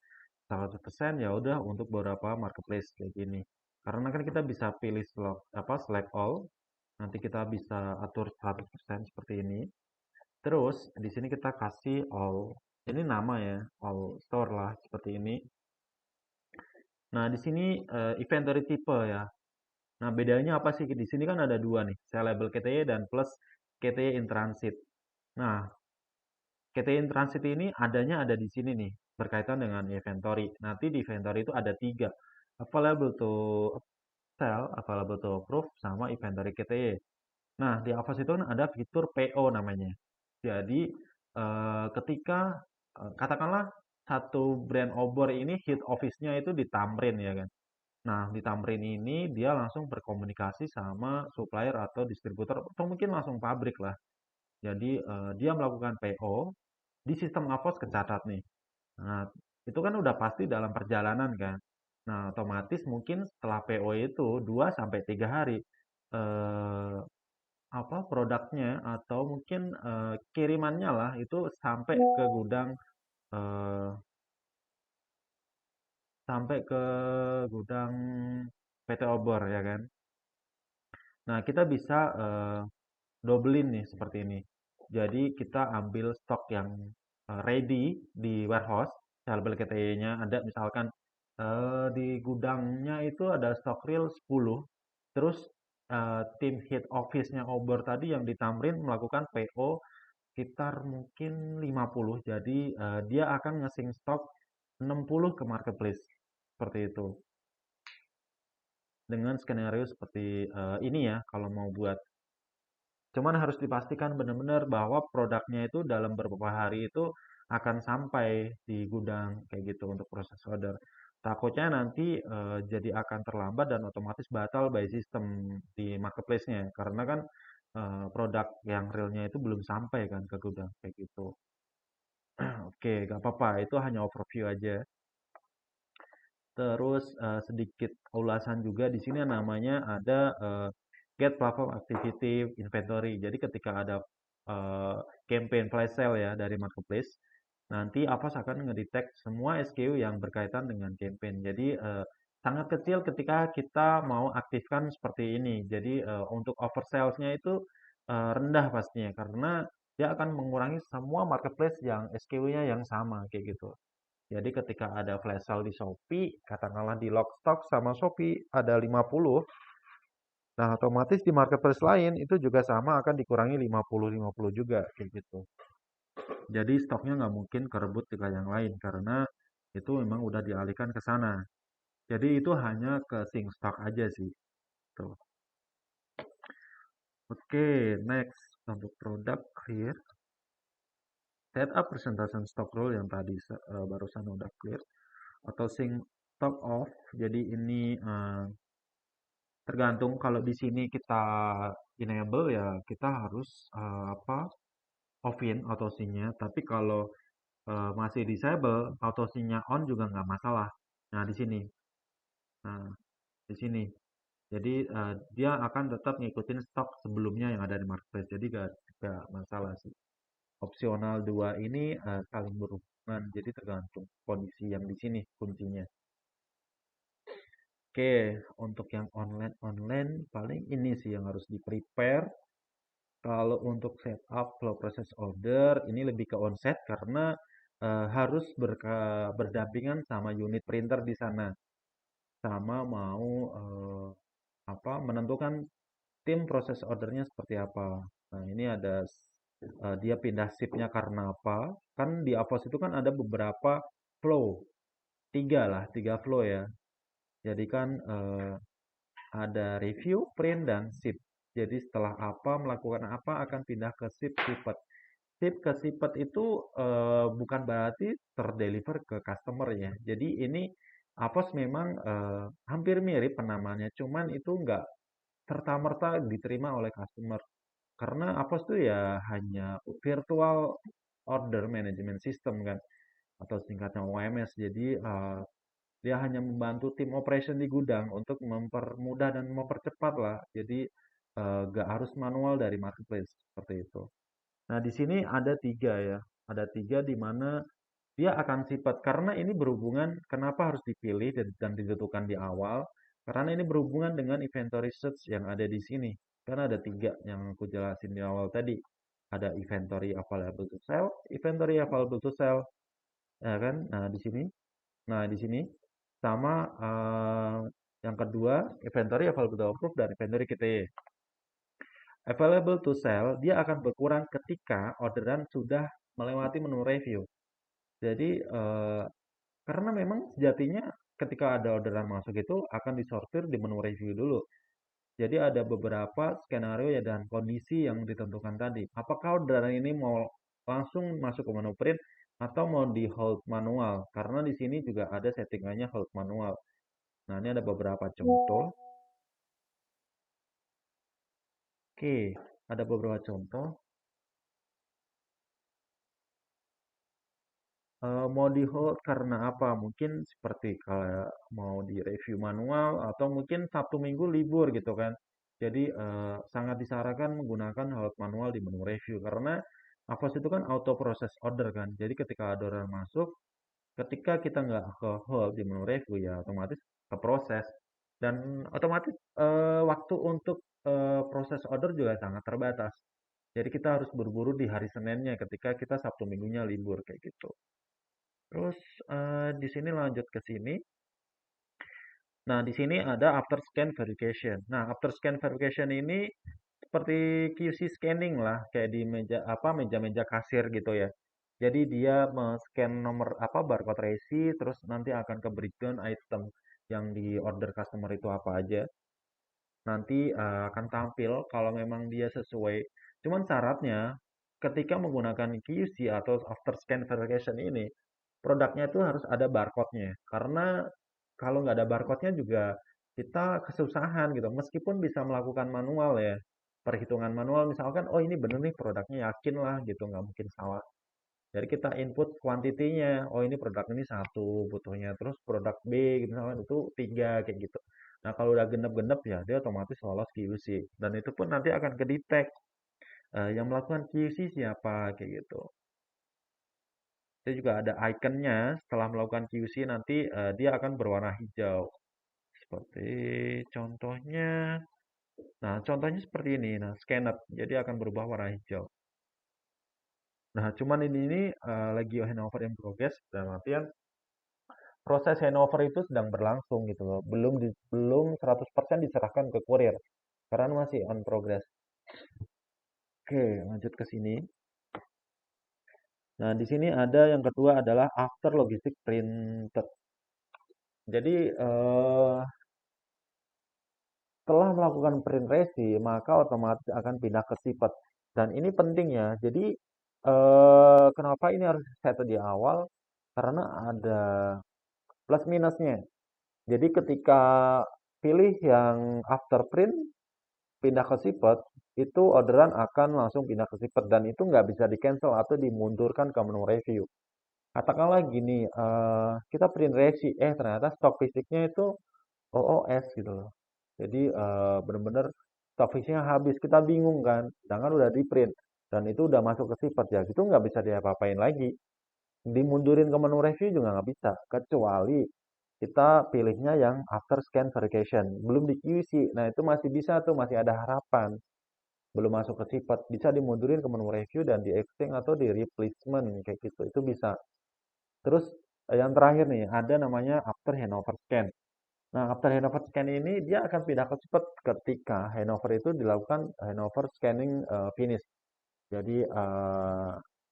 100% ya udah untuk beberapa marketplace kayak gini. Karena kan kita bisa pilih select all. Nanti kita bisa atur 100% seperti ini. Terus di sini kita kasih all. Ini nama ya, all store lah seperti ini. Nah, di sini inventory type ya. Nah, bedanya apa sih? Di sini kan ada dua nih, label KTY dan plus KTY in transit. Nah, KTY in transit ini adanya ada di sini nih, berkaitan dengan inventory. Nanti di inventory itu ada tiga, available to sell, available to approve, sama inventory KTY. Nah, di Avast itu kan ada fitur PO namanya. Jadi, ketika katakanlah satu brand obor ini hit office-nya itu di Tamrin ya kan. Nah, di Tamrin ini dia langsung berkomunikasi sama supplier atau distributor atau mungkin langsung pabrik lah. Jadi, dia melakukan PO di sistem Avast kecatat nih. Nah, itu kan udah pasti dalam perjalanan kan. Nah, otomatis mungkin setelah PO itu 2 sampai 3 hari eh, apa produknya atau mungkin kirimannya lah itu sampai ke gudang eh, sampai ke gudang PT Obor ya kan. Nah, kita bisa dobelin nih seperti ini. Jadi kita ambil stok yang ready di warehouse, label KTY-nya ada misalkan di gudangnya itu ada stok real 10. Terus tim head office-nya Obor tadi yang di Tamrin melakukan PO sekitar mungkin 50. Jadi dia akan nge-sync stok 60 ke marketplace. Seperti itu. Dengan skenario seperti ini ya kalau mau buat. Cuman harus dipastikan benar-benar bahwa produknya itu dalam beberapa hari itu akan sampai di gudang kayak gitu untuk proses order. Takutnya nanti jadi akan terlambat dan otomatis batal by system di marketplace-nya karena kan produk yang realnya itu belum sampai kan ke gudang kayak gitu. Oke, gak apa-apa, itu hanya overview aja. Terus sedikit ulasan juga di sini namanya ada get platform activity inventory. Jadi ketika ada campaign flash sale ya dari marketplace, nanti Avast akan ngedetect semua SKU yang berkaitan dengan campaign. Jadi sangat kecil ketika kita mau aktifkan seperti ini. Jadi untuk oversales-nya itu rendah pastinya karena dia akan mengurangi semua marketplace yang SKU-nya yang sama kayak gitu. Jadi ketika ada flash sale di Shopee, katakanlah di Lockstock sama Shopee ada 50, nah otomatis di marketplace lain itu juga sama akan dikurangi 50-50 juga kayak gitu. Jadi stoknya nggak mungkin kerebut dengan yang lain karena itu memang udah dialihkan ke sana. Jadi itu hanya ke sync stock aja sih. Tuh. Oke, next untuk produk clear. Setup presentation stock rule yang tadi barusan udah clear. Atau sync stock off. Jadi ini tergantung kalau di sini kita enable ya kita harus apa offin autosinya. Tapi kalau masih disable autosinya on juga nggak masalah. Nah di sini, nah di sini. Jadi dia akan tetap ngikutin stok sebelumnya yang ada di marketplace. Jadi gak masalah sih. Opsional dua ini saling berhubungan. Jadi tergantung kondisi yang di sini kuncinya. Oke, untuk yang online paling ini sih yang harus di prepare. Kalau untuk setup flow process order ini lebih ke onset karena harus berdampingan sama unit printer di sana. Sama mau apa menentukan tim proses ordernya seperti apa. Nah, ini ada dia pindah shiftnya karena apa? Kan di Avos itu kan ada beberapa flow, tiga lah, tiga flow ya. Jadi kan ada review, print, dan ship. Jadi setelah apa, melakukan apa, akan pindah ke ship sipet. Ship ke sipet itu bukan berarti terdeliver ke customer ya. Jadi ini Avos memang hampir mirip penamanya, cuman itu nggak serta-merta diterima oleh customer. Karena Avos tuh ya hanya virtual order management system kan, atau singkatnya OMS. Jadi dia hanya membantu tim operation di gudang untuk mempermudah dan mempercepat lah. Jadi gak harus manual dari marketplace seperti itu. Nah di sini ada tiga ya, ada tiga di mana dia akan sifat karena ini berhubungan kenapa harus dipilih dan ditentukan di awal karena ini berhubungan dengan inventory search yang ada di sini. Karena ada tiga yang aku jelasin di awal tadi. Ada inventory available to sell, inventory available to sell, ya kan? Nah, di sini. Nah, di sini sama yang kedua inventory available to approve dan inventory QTE. Available to sell dia akan berkurang ketika orderan sudah melewati menu review. Jadi karena memang sejatinya ketika ada orderan masuk itu akan disortir di menu review dulu. Jadi ada beberapa skenario ya dan kondisi yang ditentukan tadi. Apakah orderan ini mau langsung masuk ke menu print atau mau di hold manual? Karena di sini juga ada settingannya hold manual. Nah, ini ada beberapa contoh. Oke, ada beberapa contoh. Mau di hold karena apa? Mungkin seperti kalau mau di review manual atau mungkin Sabtu Minggu libur gitu kan. Jadi sangat disarankan menggunakan hold manual di menu review karena Avos itu kan auto proses order kan. Jadi ketika ada order masuk, ketika kita nggak ke hold di menu review ya otomatis ke proses dan otomatis waktu untuk proses order juga sangat terbatas. Jadi kita harus berburu di hari Seninnya ketika kita Sabtu Minggunya libur kayak gitu. Terus di sini lanjut ke sini. Nah, di sini ada after scan verification. Nah, after scan verification ini seperti QC scanning lah, kayak di meja apa meja-meja kasir gitu ya. Jadi dia men-scan nomor apa barcode resi, terus nanti akan ke breakdown item yang di order customer itu apa aja. Nanti akan tampil kalau memang dia sesuai. Cuman syaratnya ketika menggunakan QC atau after scan verification ini, produknya itu harus ada barcode-nya. Karena kalau nggak ada barcode-nya juga kita kesusahan gitu. Meskipun bisa melakukan manual ya, perhitungan manual misalkan, oh ini bener nih produknya yakin lah gitu, nggak mungkin salah. Jadi kita input kuantitinya, oh ini produk ini satu butuhnya, terus produk B gitu misalkan itu tiga kayak gitu. Nah kalau udah genep-genep ya dia otomatis lolos QC dan itu pun nanti akan kedetek yang melakukan QC siapa kayak gitu. Itu juga ada ikonnya setelah melakukan QC nanti dia akan berwarna hijau. Seperti contohnya, nah contohnya seperti ini, nah scanner, jadi akan berubah warna hijau. Nah cuman ini lagi handover in progress, dan artian proses handover itu sedang berlangsung gitu loh, belum 100% diserahkan ke kurir, karena masih on progress. Oke, lanjut ke sini. Nah di sini ada yang kedua adalah after logistic printed. Jadi setelah melakukan print resi, maka otomatis akan pindah ke sipet. Dan ini penting ya. Jadi kenapa ini harus set di awal? Karena ada plus minusnya. Jadi ketika pilih yang after print, pindah ke sipet, itu orderan akan langsung pindah ke sipet dan itu nggak bisa di cancel atau dimundurkan ke menu review. Katakanlah gini, kita print resi, ternyata stok fisiknya itu OOS gitu loh. Jadi bener-bener stok fisiknya habis, kita bingung kan, sedangkan udah di print dan itu udah masuk ke sipet ya, gitu nggak bisa diapa-apain lagi. Dimundurin ke menu review juga nggak bisa, kecuali kita pilihnya yang after scan verification, belum di QC. Nah itu masih bisa tuh, masih ada harapan. Belum masuk ke sifat, bisa dimundurin ke menu review dan di exchange atau di replacement kayak gitu. Itu bisa. Terus yang terakhir nih, ada namanya after handover scan. Nah, after handover scan ini dia akan pindah ke sifat ketika handover itu dilakukan handover scanning finish. Jadi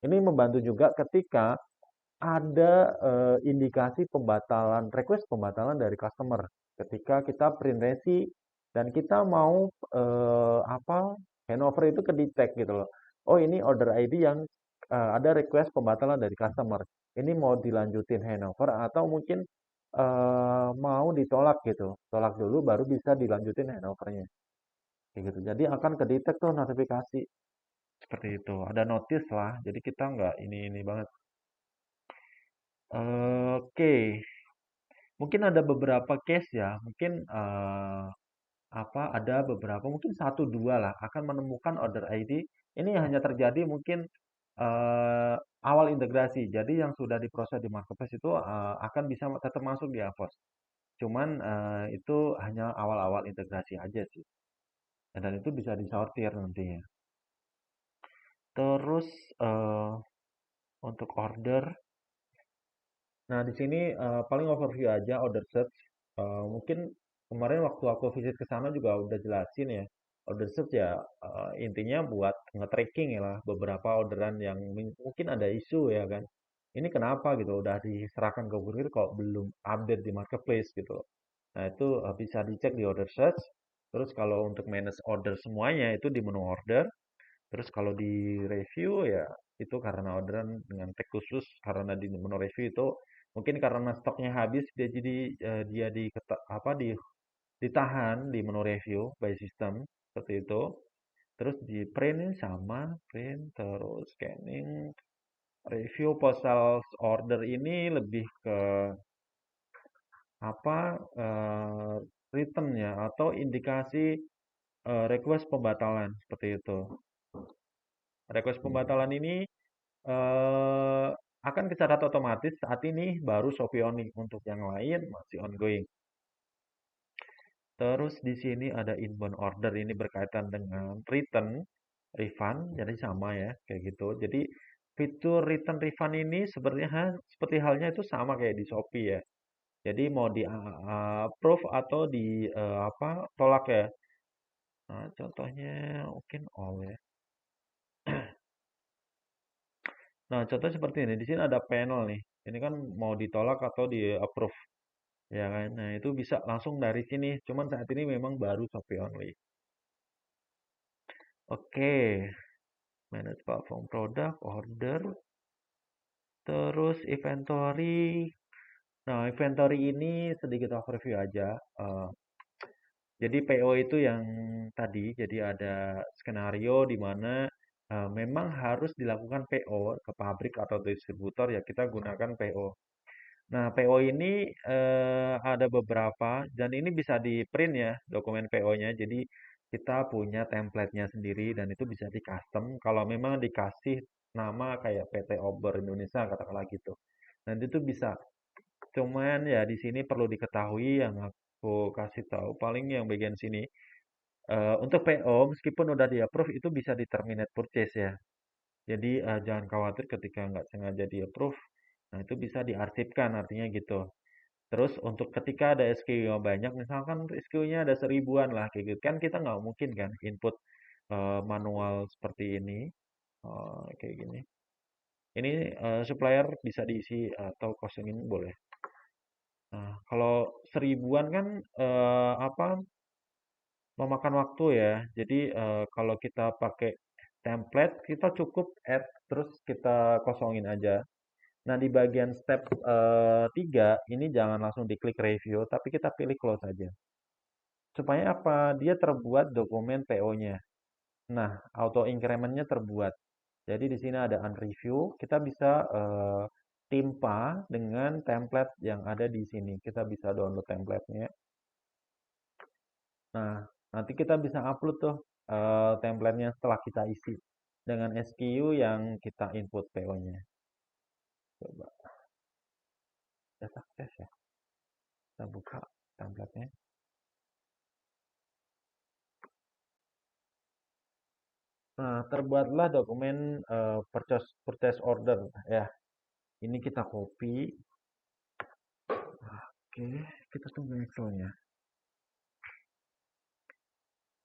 ini membantu juga ketika ada indikasi pembatalan, request pembatalan dari customer ketika kita print resi dan kita mau apa handover itu ke detect gitu loh. Oh ini order ID yang ada request pembatalan dari customer. Ini mau dilanjutin handover atau mungkin mau ditolak gitu. Tolak dulu baru bisa dilanjutin handovernya. Kayak gitu. Jadi akan ke detect tuh notifikasi seperti itu. Ada notice lah. Jadi kita nggak ini banget. Oke, mungkin ada beberapa case ya, mungkin ada beberapa, mungkin satu dua lah akan menemukan order ID. Ini hanya terjadi mungkin eh, awal integrasi. Jadi yang sudah diproses di marketplace itu akan bisa tetap masuk di Avos. Cuman itu hanya awal-awal integrasi aja sih. Dan itu bisa disortir nantinya. Terus eh, untuk order. Nah, di sini paling overview aja order search. Mungkin kemarin waktu aku visit ke sana juga udah jelasin ya. Order search ya intinya buat nge-tracking ya lah beberapa orderan yang mungkin ada isu ya kan. Ini kenapa gitu udah diserahkan ke kurir kok belum update di marketplace gitu loh. Nah, itu bisa dicek di order search. Terus kalau untuk manage order semuanya itu di menu order. Terus kalau di review ya itu karena orderan dengan tag khusus karena di menu review itu mungkin karena stoknya habis dia jadi dia ditahan di menu review by system seperti itu. Terus di print sama print terus scanning review postal order ini lebih ke apa return ya atau indikasi request pembatalan seperti itu. Request pembatalan ini eh, akan kecatat otomatis saat ini baru Shopee Only. Untuk yang lain masih ongoing. Terus di sini ada inbound order ini berkaitan dengan return, refund, jadi sama ya kayak gitu. Jadi fitur return refund ini sebenarnya seperti halnya itu sama kayak di Shopee ya. Jadi mau di approve atau di tolak ya. Nah, contohnya mungkin all ya. Nah, contoh seperti ini. Di sini ada panel nih. Ini kan mau ditolak atau di approve. Ya kan? Nah, itu bisa langsung dari sini. Cuman saat ini memang baru Shopee only. Oke, manage platform product, order, terus inventory. Nah, inventory ini sedikit overview aja. Eh, jadi PO itu yang tadi, jadi ada skenario di mana memang harus dilakukan PO ke pabrik atau distributor ya kita gunakan PO. Nah, PO ini ada beberapa dan ini bisa di-print ya dokumen PO-nya. Jadi kita punya template-nya sendiri dan itu bisa di-custom kalau memang dikasih nama kayak PT Obor Indonesia katakanlah gitu. Nanti itu bisa. Cuman ya di sini perlu diketahui yang aku kasih tahu paling yang bagian sini. Untuk PO meskipun udah di-approve itu bisa di-terminate purchase ya. Jadi jangan khawatir ketika nggak sengaja di-approve. Nah, itu bisa diarsipkan artinya gitu. Terus untuk ketika ada SKU yang banyak, misalkan SKU-nya ada seribuan lah kayak gitu, kan kita nggak mungkin kan input manual seperti ini, kayak gini. Ini supplier bisa diisi atau kosongin boleh. Nah, kalau seribuan kan memakan waktu ya. Jadi kalau kita pakai template, kita cukup add terus kita kosongin aja. Nah, di bagian step 3 ini jangan langsung diklik review, tapi kita pilih close aja. Supaya apa? Dia terbuat dokumen PO-nya. Nah, auto increment-nya terbuat. Jadi di sini ada unreview, kita bisa timpa dengan template yang ada di sini. Kita bisa download template-nya. Nah, nanti kita bisa upload tuh template-nya setelah kita isi dengan SKU yang kita input PO-nya. Coba, ya sukses ya. Kita buka template-nya. Nah, terbuatlah dokumen purchase order ya. Ini kita copy. Oke, kita tunggu Excel-nya.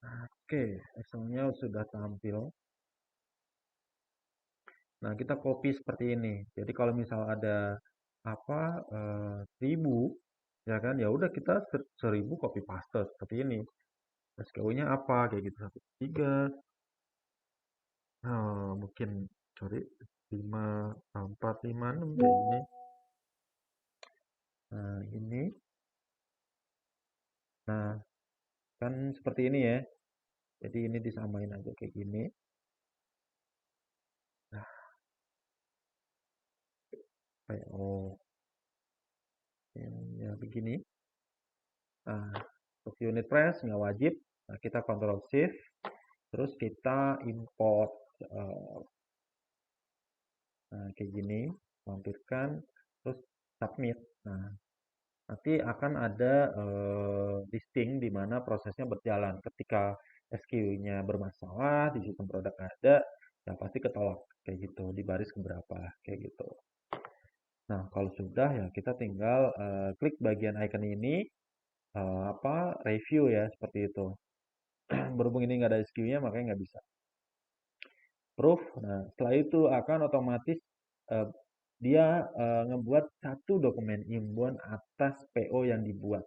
Oke, Excel-nya sudah tampil. Nah, kita copy seperti ini. Jadi kalau misal ada apa 1000 ya kan, ya udah kita 1000 copy paste seperti ini. SKU-nya apa kayak gitu 13. Mungkin sorry 5456 kayak ini. Nah, ini. Nah, kan seperti ini ya. Jadi ini disamain aja kayak gini. Nah, kayak ya begini. Nah, untuk unit price nggak wajib. Nah, kita Ctrl Shift, terus kita import. eh, Nah, kayak gini, lampirkan, terus submit. Nah, nanti akan ada listing di mana prosesnya berjalan. Ketika SKU-nya bermasalah, di sistem produk ada, ya pasti ketolak kayak gitu, di baris keberapa kayak gitu. Nah, kalau sudah ya kita tinggal klik bagian icon ini, review ya seperti itu. Berhubung ini nggak ada SKU-nya, makanya nggak bisa. Proof. Nah, setelah itu akan otomatis eh, dia ngebuat satu dokumen inbound atas PO yang dibuat.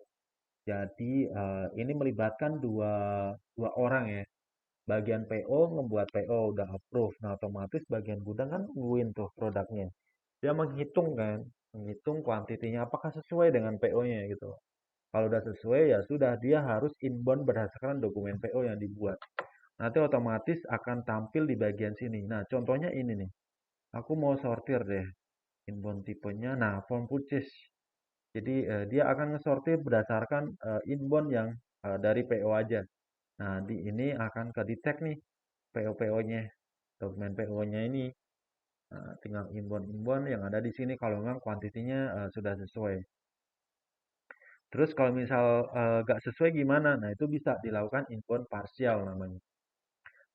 Jadi ini melibatkan dua orang ya. Bagian PO ngebuat PO udah approve. Nah, otomatis bagian gudang kan nungguin tuh produknya. Dia menghitung kan, menghitung kuantitinya apakah sesuai dengan PO-nya gitu. Kalau udah sesuai ya sudah dia harus inbound berdasarkan dokumen PO yang dibuat. Nanti otomatis akan tampil di bagian sini. Nah, contohnya ini nih. Aku mau sortir deh inbound tipenya. Nah, form purchase. Jadi dia akan ngesortir berdasarkan inbound yang dari PO aja. Nah, di ini akan ke detect nih PO-PO-nya, dokumen PO-nya ini. Nah, tinggal inbound-inbound yang ada di sini kalau memang kuantitinya sudah sesuai. Terus kalau misal nggak sesuai gimana? Nah, itu bisa dilakukan inbound parsial namanya.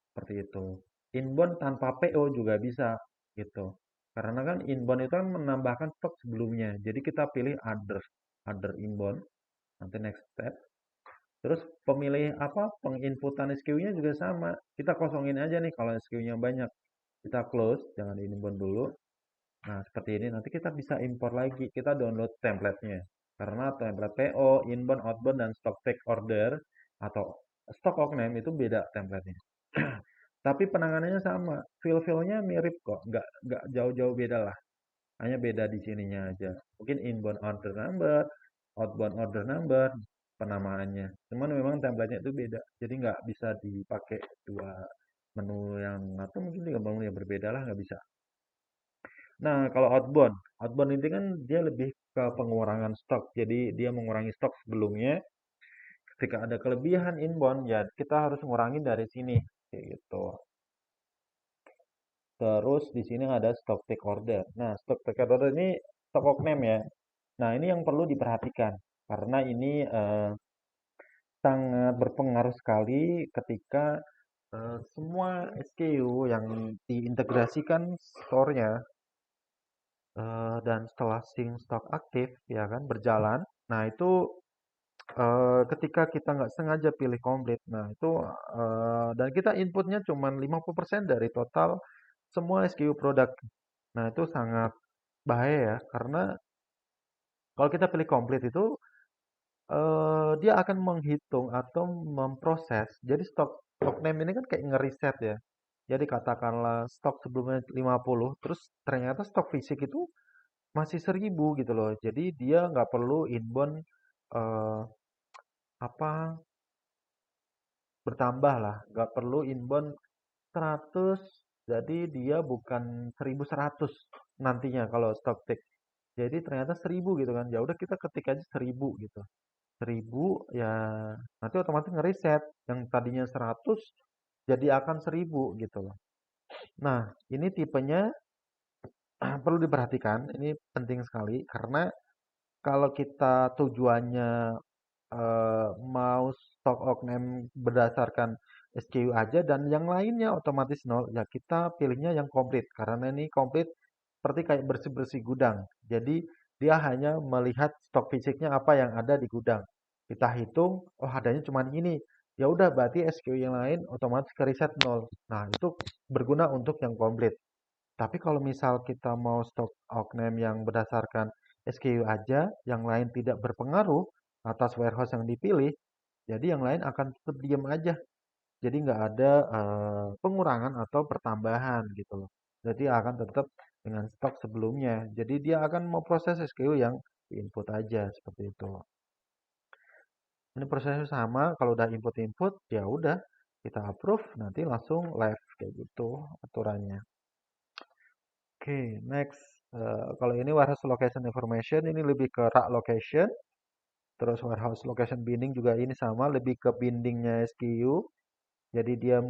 Seperti itu. Inbound tanpa PO juga bisa gitu. Karena kan inbound itu kan menambahkan stok sebelumnya. Jadi kita pilih other inbound. Nanti next step. Terus pemilih apa? Penginputan SKU-nya juga sama. Kita kosongin aja nih kalau SKU-nya banyak. Kita close, jangan inbound dulu. Nah, seperti ini nanti kita bisa import lagi. Kita download template-nya. Karena template PO, inbound, outbound, dan stock take order atau stock org name itu beda template-nya. Tapi penanganannya sama. Feel-feel-nya mirip kok. Nggak jauh-jauh beda lah. Hanya beda di sininya aja. Mungkin inbound order number, outbound order number, penamaannya. Cuman memang template-nya itu beda. Jadi nggak bisa dipakai dua menu yang, atau mungkin tiga menu yang berbeda lah, nggak bisa. Nah, kalau outbound, outbound itu kan dia lebih ke pengurangan stok. Jadi dia mengurangi stok sebelumnya. Ketika ada kelebihan inbound, ya kita harus mengurangi dari sini. Kayak gitu. Terus di sini ada stock take order. Nah, stock take order ini stock of name ya. Nah, ini yang perlu diperhatikan karena ini sangat berpengaruh sekali ketika semua SKU yang diintegrasikan store-nya dan setelah sync stock aktif ya kan berjalan. Nah, itu ketika kita nggak sengaja pilih komplit, nah itu dan kita inputnya cuma 50% dari total semua SKU produk. Nah, itu sangat bahaya ya, karena kalau kita pilih komplit itu dia akan menghitung atau memproses. Jadi stok stok name ini kan kayak ngeriset ya. Jadi katakanlah stok sebelumnya 50, terus ternyata stok fisik itu masih 1.000 gitu loh. Jadi dia nggak perlu inbound eh, apa bertambah lah, nggak perlu inbound 100. Jadi dia bukan 1.100 nantinya kalau stock take. Jadi ternyata 1.000 gitu kan. Ya udah kita ketik aja 1.000 gitu. 1.000 ya nanti otomatis ngereset yang tadinya 100 jadi akan 1.000 gitu loh. Nah, ini tipenya perlu diperhatikan, ini penting sekali karena kalau kita tujuannya mau stock outname berdasarkan SKU aja dan yang lainnya otomatis nol, ya kita pilihnya yang komplit karena ini komplit seperti kayak bersih-bersih gudang. Jadi dia hanya melihat stok fisiknya apa yang ada di gudang. Kita hitung, oh adanya cuma ini. Ya udah berarti SKU yang lain otomatis ke reset nol. Nah, itu berguna untuk yang komplit. Tapi kalau misal kita mau stok outname yang berdasarkan SKU aja, yang lain tidak berpengaruh atas warehouse yang dipilih, jadi yang lain akan tetap diam aja. Jadi nggak ada pengurangan atau pertambahan gitu loh. Jadi akan tetap dengan stok sebelumnya. Jadi dia akan mau proses SKU yang input aja seperti itu. Ini prosesnya sama, kalau udah input-input ya udah kita approve, nanti langsung live kayak gitu aturannya. Oke, next. Kalau ini warehouse location information, ini lebih ke rak location. Terus warehouse location binding juga ini sama, lebih ke bindingnya SKU. Jadi dia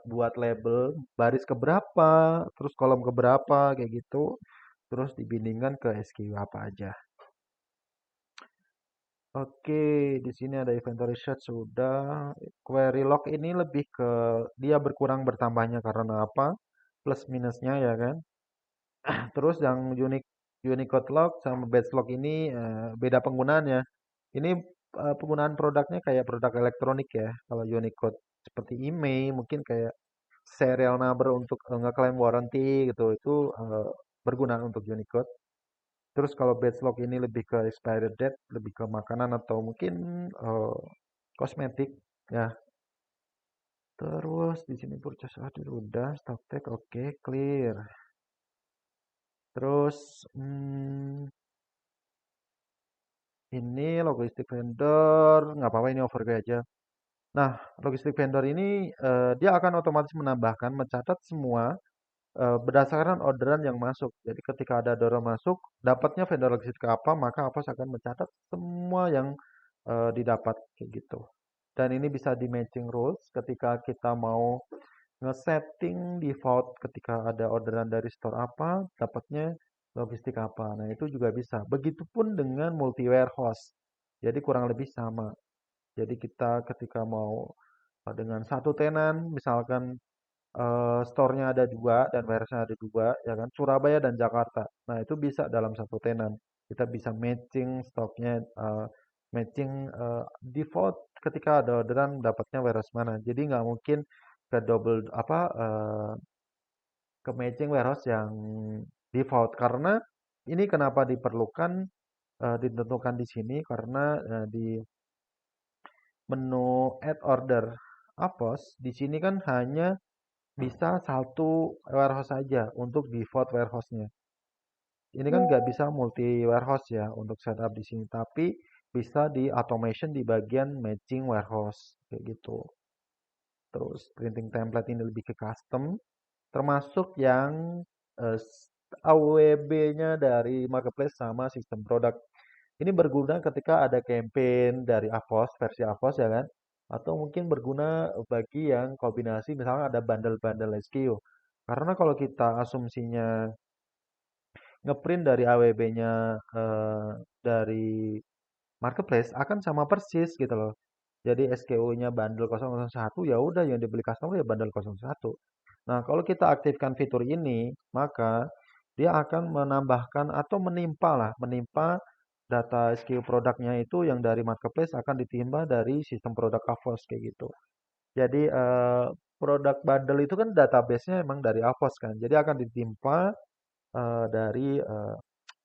buat label baris keberapa, terus kolom keberapa, kayak gitu. Terus dibindingkan ke SKU apa aja. Oke, di sini ada inventory set sudah. Query log ini lebih ke dia berkurang bertambahnya karena apa? Plus minusnya ya kan? Terus yang Unicode log sama batch log ini beda penggunaannya. Ini penggunaan produknya kayak produk elektronik ya. Kalau Unicode seperti email, mungkin kayak serial number untuk ngeklaim warranty gitu. Itu berguna untuk Unicode. Terus kalau batch log ini lebih ke expired date, lebih ke makanan atau mungkin kosmetik ya. Terus di sini purchase order udah, stock take oke, clear. Terus ini logistik vendor, nggak apa-apa ini overview aja. Nah, logistik vendor ini dia akan otomatis menambahkan, mencatat semua berdasarkan orderan yang masuk. Jadi ketika ada orderan masuk, dapatnya vendor logistik apa, maka Apos akan mencatat semua yang didapat kayak gitu. Dan ini bisa di matching rules ketika kita mau nge-setting default ketika ada orderan dari store apa, dapatnya logistik apa. Nah, itu juga bisa. Begitupun dengan multi warehouse. Jadi kurang lebih sama. Jadi kita ketika mau dengan satu tenan, misalkan store-nya ada dua dan warehouse-nya ada dua, ya kan, Surabaya dan Jakarta. Nah, itu bisa dalam satu tenan. Kita bisa matching stoknya, matching default ketika ada orderan dapatnya warehouse mana. Jadi nggak mungkin ke double apa ke matching warehouse yang default karena ini kenapa diperlukan ditentukan di sini karena di menu add order Apos di sini kan hanya bisa satu warehouse saja untuk default warehouse-nya. Ini kan nggak bisa multi warehouse ya untuk setup di sini, tapi bisa di automation di bagian matching warehouse kayak gitu. Terus printing template ini lebih ke custom, termasuk yang AWB-nya dari marketplace sama sistem produk. Ini berguna ketika ada campaign dari Avos, versi Avos ya kan? Atau mungkin berguna bagi yang kombinasi misalnya ada bundle-bundle SKU. Karena kalau kita asumsinya ngeprint dari AWB-nya dari marketplace akan sama persis gitu loh. Jadi SKU-nya bundle 001 ya udah yang dibeli customer ya bundle 01. Nah, kalau kita aktifkan fitur ini, maka dia akan menambahkan atau menimpa data SKU produknya itu yang dari marketplace akan ditimpa dari sistem produk Avos kayak gitu. Jadi produk bundle itu kan database-nya emang dari Avos kan. Jadi akan ditimpa dari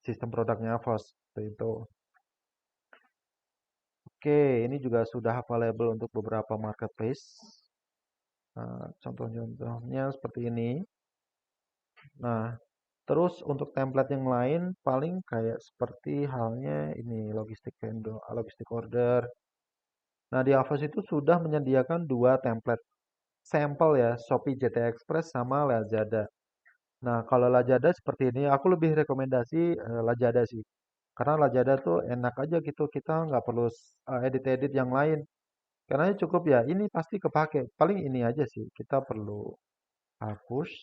sistem produknya Avos seperti itu. Oke, ini juga sudah available untuk beberapa marketplace. Contoh-contohnya seperti ini. Nah, Terus untuk template yang lain paling kayak seperti halnya ini logistik order. Nah, di Avos itu sudah menyediakan dua template sampel ya, Shopee JT Express sama Lazada. Nah, kalau Lazada seperti ini, aku lebih rekomendasi Lazada sih. Karena Lazada tuh enak aja gitu, kita nggak perlu edit-edit yang lain. Karena cukup ya, ini pasti kepake. Paling ini aja sih, kita perlu hapus.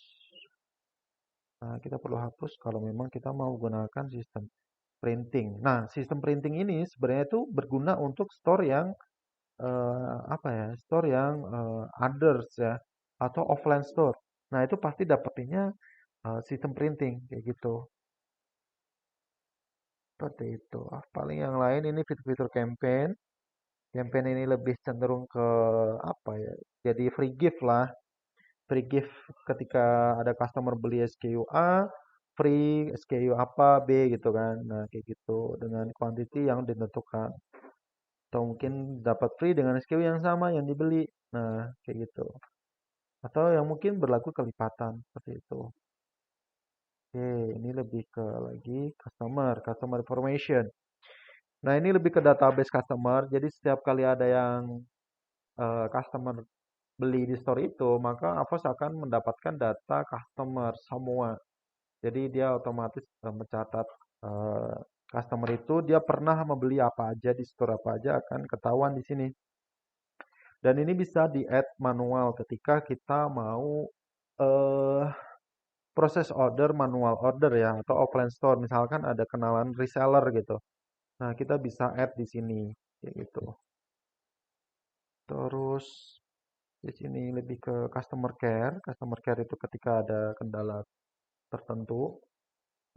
Nah, kita perlu hapus kalau memang kita mau gunakan sistem printing. Nah, sistem printing ini sebenarnya itu berguna untuk store yang apa ya, store yang others ya, atau offline store. Nah, itu pasti dapetinnya sistem printing kayak gitu. Seperti itu. Paling yang lain ini fitur-fitur campaign. Campaign ini lebih cenderung ke apa ya? Jadi free gift lah. Free gift ketika ada customer beli SKU A, free SKU apa B gitu kan. Nah, kayak gitu dengan quantity yang ditentukan. Atau mungkin dapat free dengan SKU yang sama yang dibeli. Nah, kayak gitu. Atau yang mungkin berlaku kelipatan seperti itu. Oke, ini lebih ke lagi customer information. Nah, ini lebih ke database customer. Jadi setiap kali ada yang customer beli di store itu, maka Avos akan mendapatkan data customer semua. Jadi dia otomatis mencatat eh, customer itu dia pernah membeli apa aja di store apa aja akan ketahuan di sini. Dan ini bisa di-add manual ketika kita mau eh proses order manual order ya atau offline store misalkan ada kenalan reseller gitu. Nah, kita bisa add di sini kayak gitu. Terus di sini lebih ke customer care. Customer care itu ketika ada kendala tertentu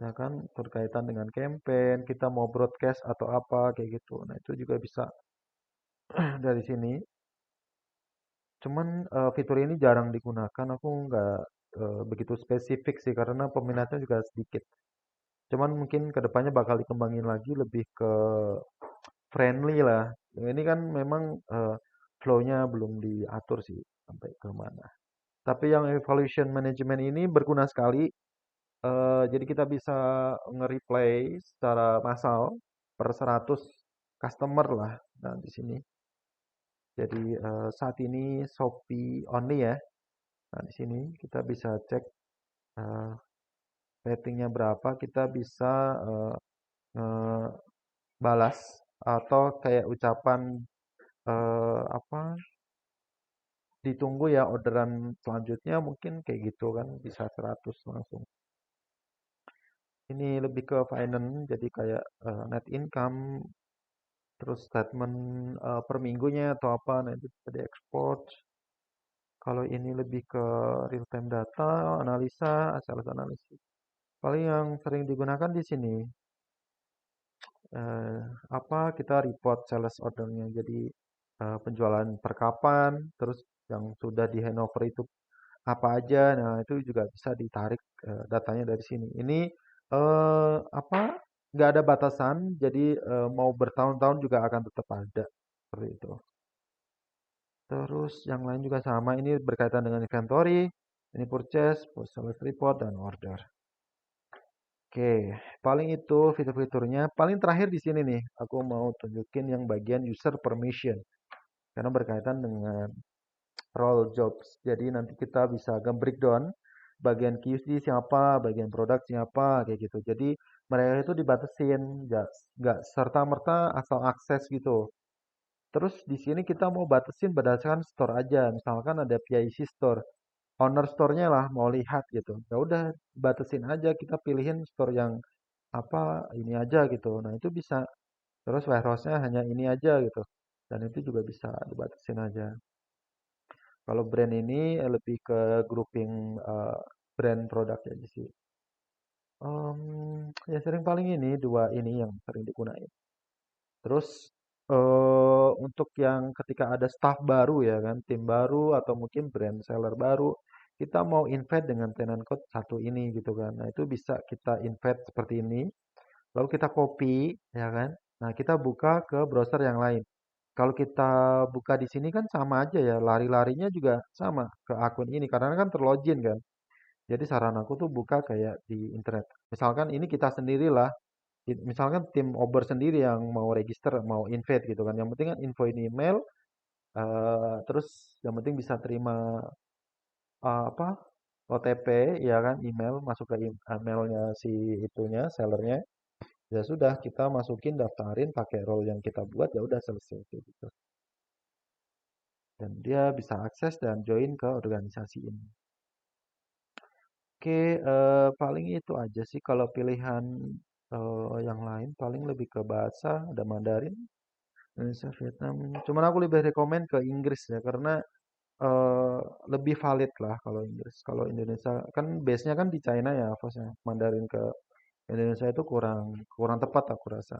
ya kan berkaitan dengan campaign, kita mau broadcast atau apa kayak gitu. Nah, itu juga bisa dari sini. Cuman fitur ini jarang digunakan. Aku nggak begitu spesifik sih karena peminatnya juga sedikit. Cuman mungkin kedepannya bakal dikembangin lagi lebih ke friendly lah. Ini kan memang flow-nya belum diatur sih sampai ke mana. Tapi yang evaluation management ini berguna sekali. Jadi kita bisa nge-replay secara massal per 100 customer lah. Nah, di sini. Jadi saat ini Shopee only ya. Nah, di sini kita bisa cek eh, ratingnya berapa. Kita bisa eh, balas atau kayak ucapan apa ditunggu ya orderan selanjutnya mungkin kayak gitu kan bisa 100 langsung. Ini lebih ke finance jadi kayak net income terus statement per minggunya atau apa nah itu bisa diekspor. Kalau ini lebih ke real time data, analisa, sales analisis. Paling yang sering digunakan di sini eh, apa kita report sales ordernya. Jadi penjualan per kapan, terus yang sudah di handover itu apa aja. Nah, itu juga bisa ditarik datanya dari sini. Ini apa? Nggak ada batasan, jadi mau bertahun-tahun juga akan tetap ada seperti itu. Terus yang lain juga sama. Ini berkaitan dengan inventory, ini purchase, post sales report dan order. Oke, paling itu fitur-fiturnya. Paling terakhir di sini nih, aku mau tunjukin yang bagian user permission karena berkaitan dengan role jobs. Jadi nanti kita bisa breakdown bagian QC siapa, bagian produk siapa, kayak gitu. Jadi mereka itu dibatasin, nggak serta-merta asal akses gitu. Terus di sini kita mau batasin berdasarkan store aja. Misalkan ada PIC store, owner store-nya lah mau lihat gitu. Ya udah batasin aja, kita pilihin store yang apa ini aja gitu. Nah itu bisa. Terus warehouse-nya hanya ini aja gitu. Dan itu juga bisa dibatasin aja. Kalau brand ini lebih ke grouping brand produk aja sih. Ya sering paling ini dua ini yang sering digunain. Terus untuk yang ketika ada staff baru ya kan, tim baru atau mungkin brand seller baru, kita mau invite dengan tenant code satu ini gitu kan. Nah itu bisa kita invite seperti ini. Lalu kita copy ya kan. Nah kita buka ke browser yang lain. Kalau kita buka di sini kan sama aja ya, lari-larinya juga sama ke akun ini karena kan terlogin kan. Jadi saran aku tuh buka kayak di internet. Misalkan ini kita sendirilah, misalkan tim Ober sendiri yang mau register, mau invite gitu kan. Yang penting kan infoin email, terus yang penting bisa terima apa OTP ya kan, email masuk ke emailnya si itunya, sellernya. Ya sudah, kita masukin, daftarin pakai role yang kita buat, ya udah selesai kayak gitu. Dan dia bisa akses dan join ke organisasi ini. Oke, paling itu aja sih kalau pilihan yang lain paling lebih ke bahasa, ada Mandarin, Indonesia, Vietnam. Cuman aku lebih rekomen ke Inggris ya karena eh, lebih valid lah kalau Inggris. Kalau Indonesia kan base-nya kan di China ya, Fosnya. Mandarin ke Indonesia itu kurang kurang tepat aku rasa.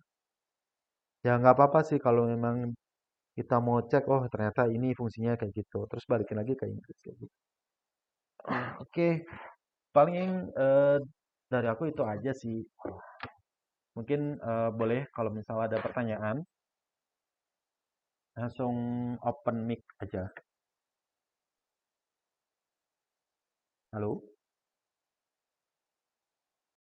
Ya nggak apa-apa sih kalau memang kita mau cek, oh ternyata ini fungsinya kayak gitu. Terus balikin lagi ke Inggris kayak gitu. Oke, paling dari aku itu aja sih. Mungkin boleh kalau misalnya ada pertanyaan, langsung open mic aja. Halo?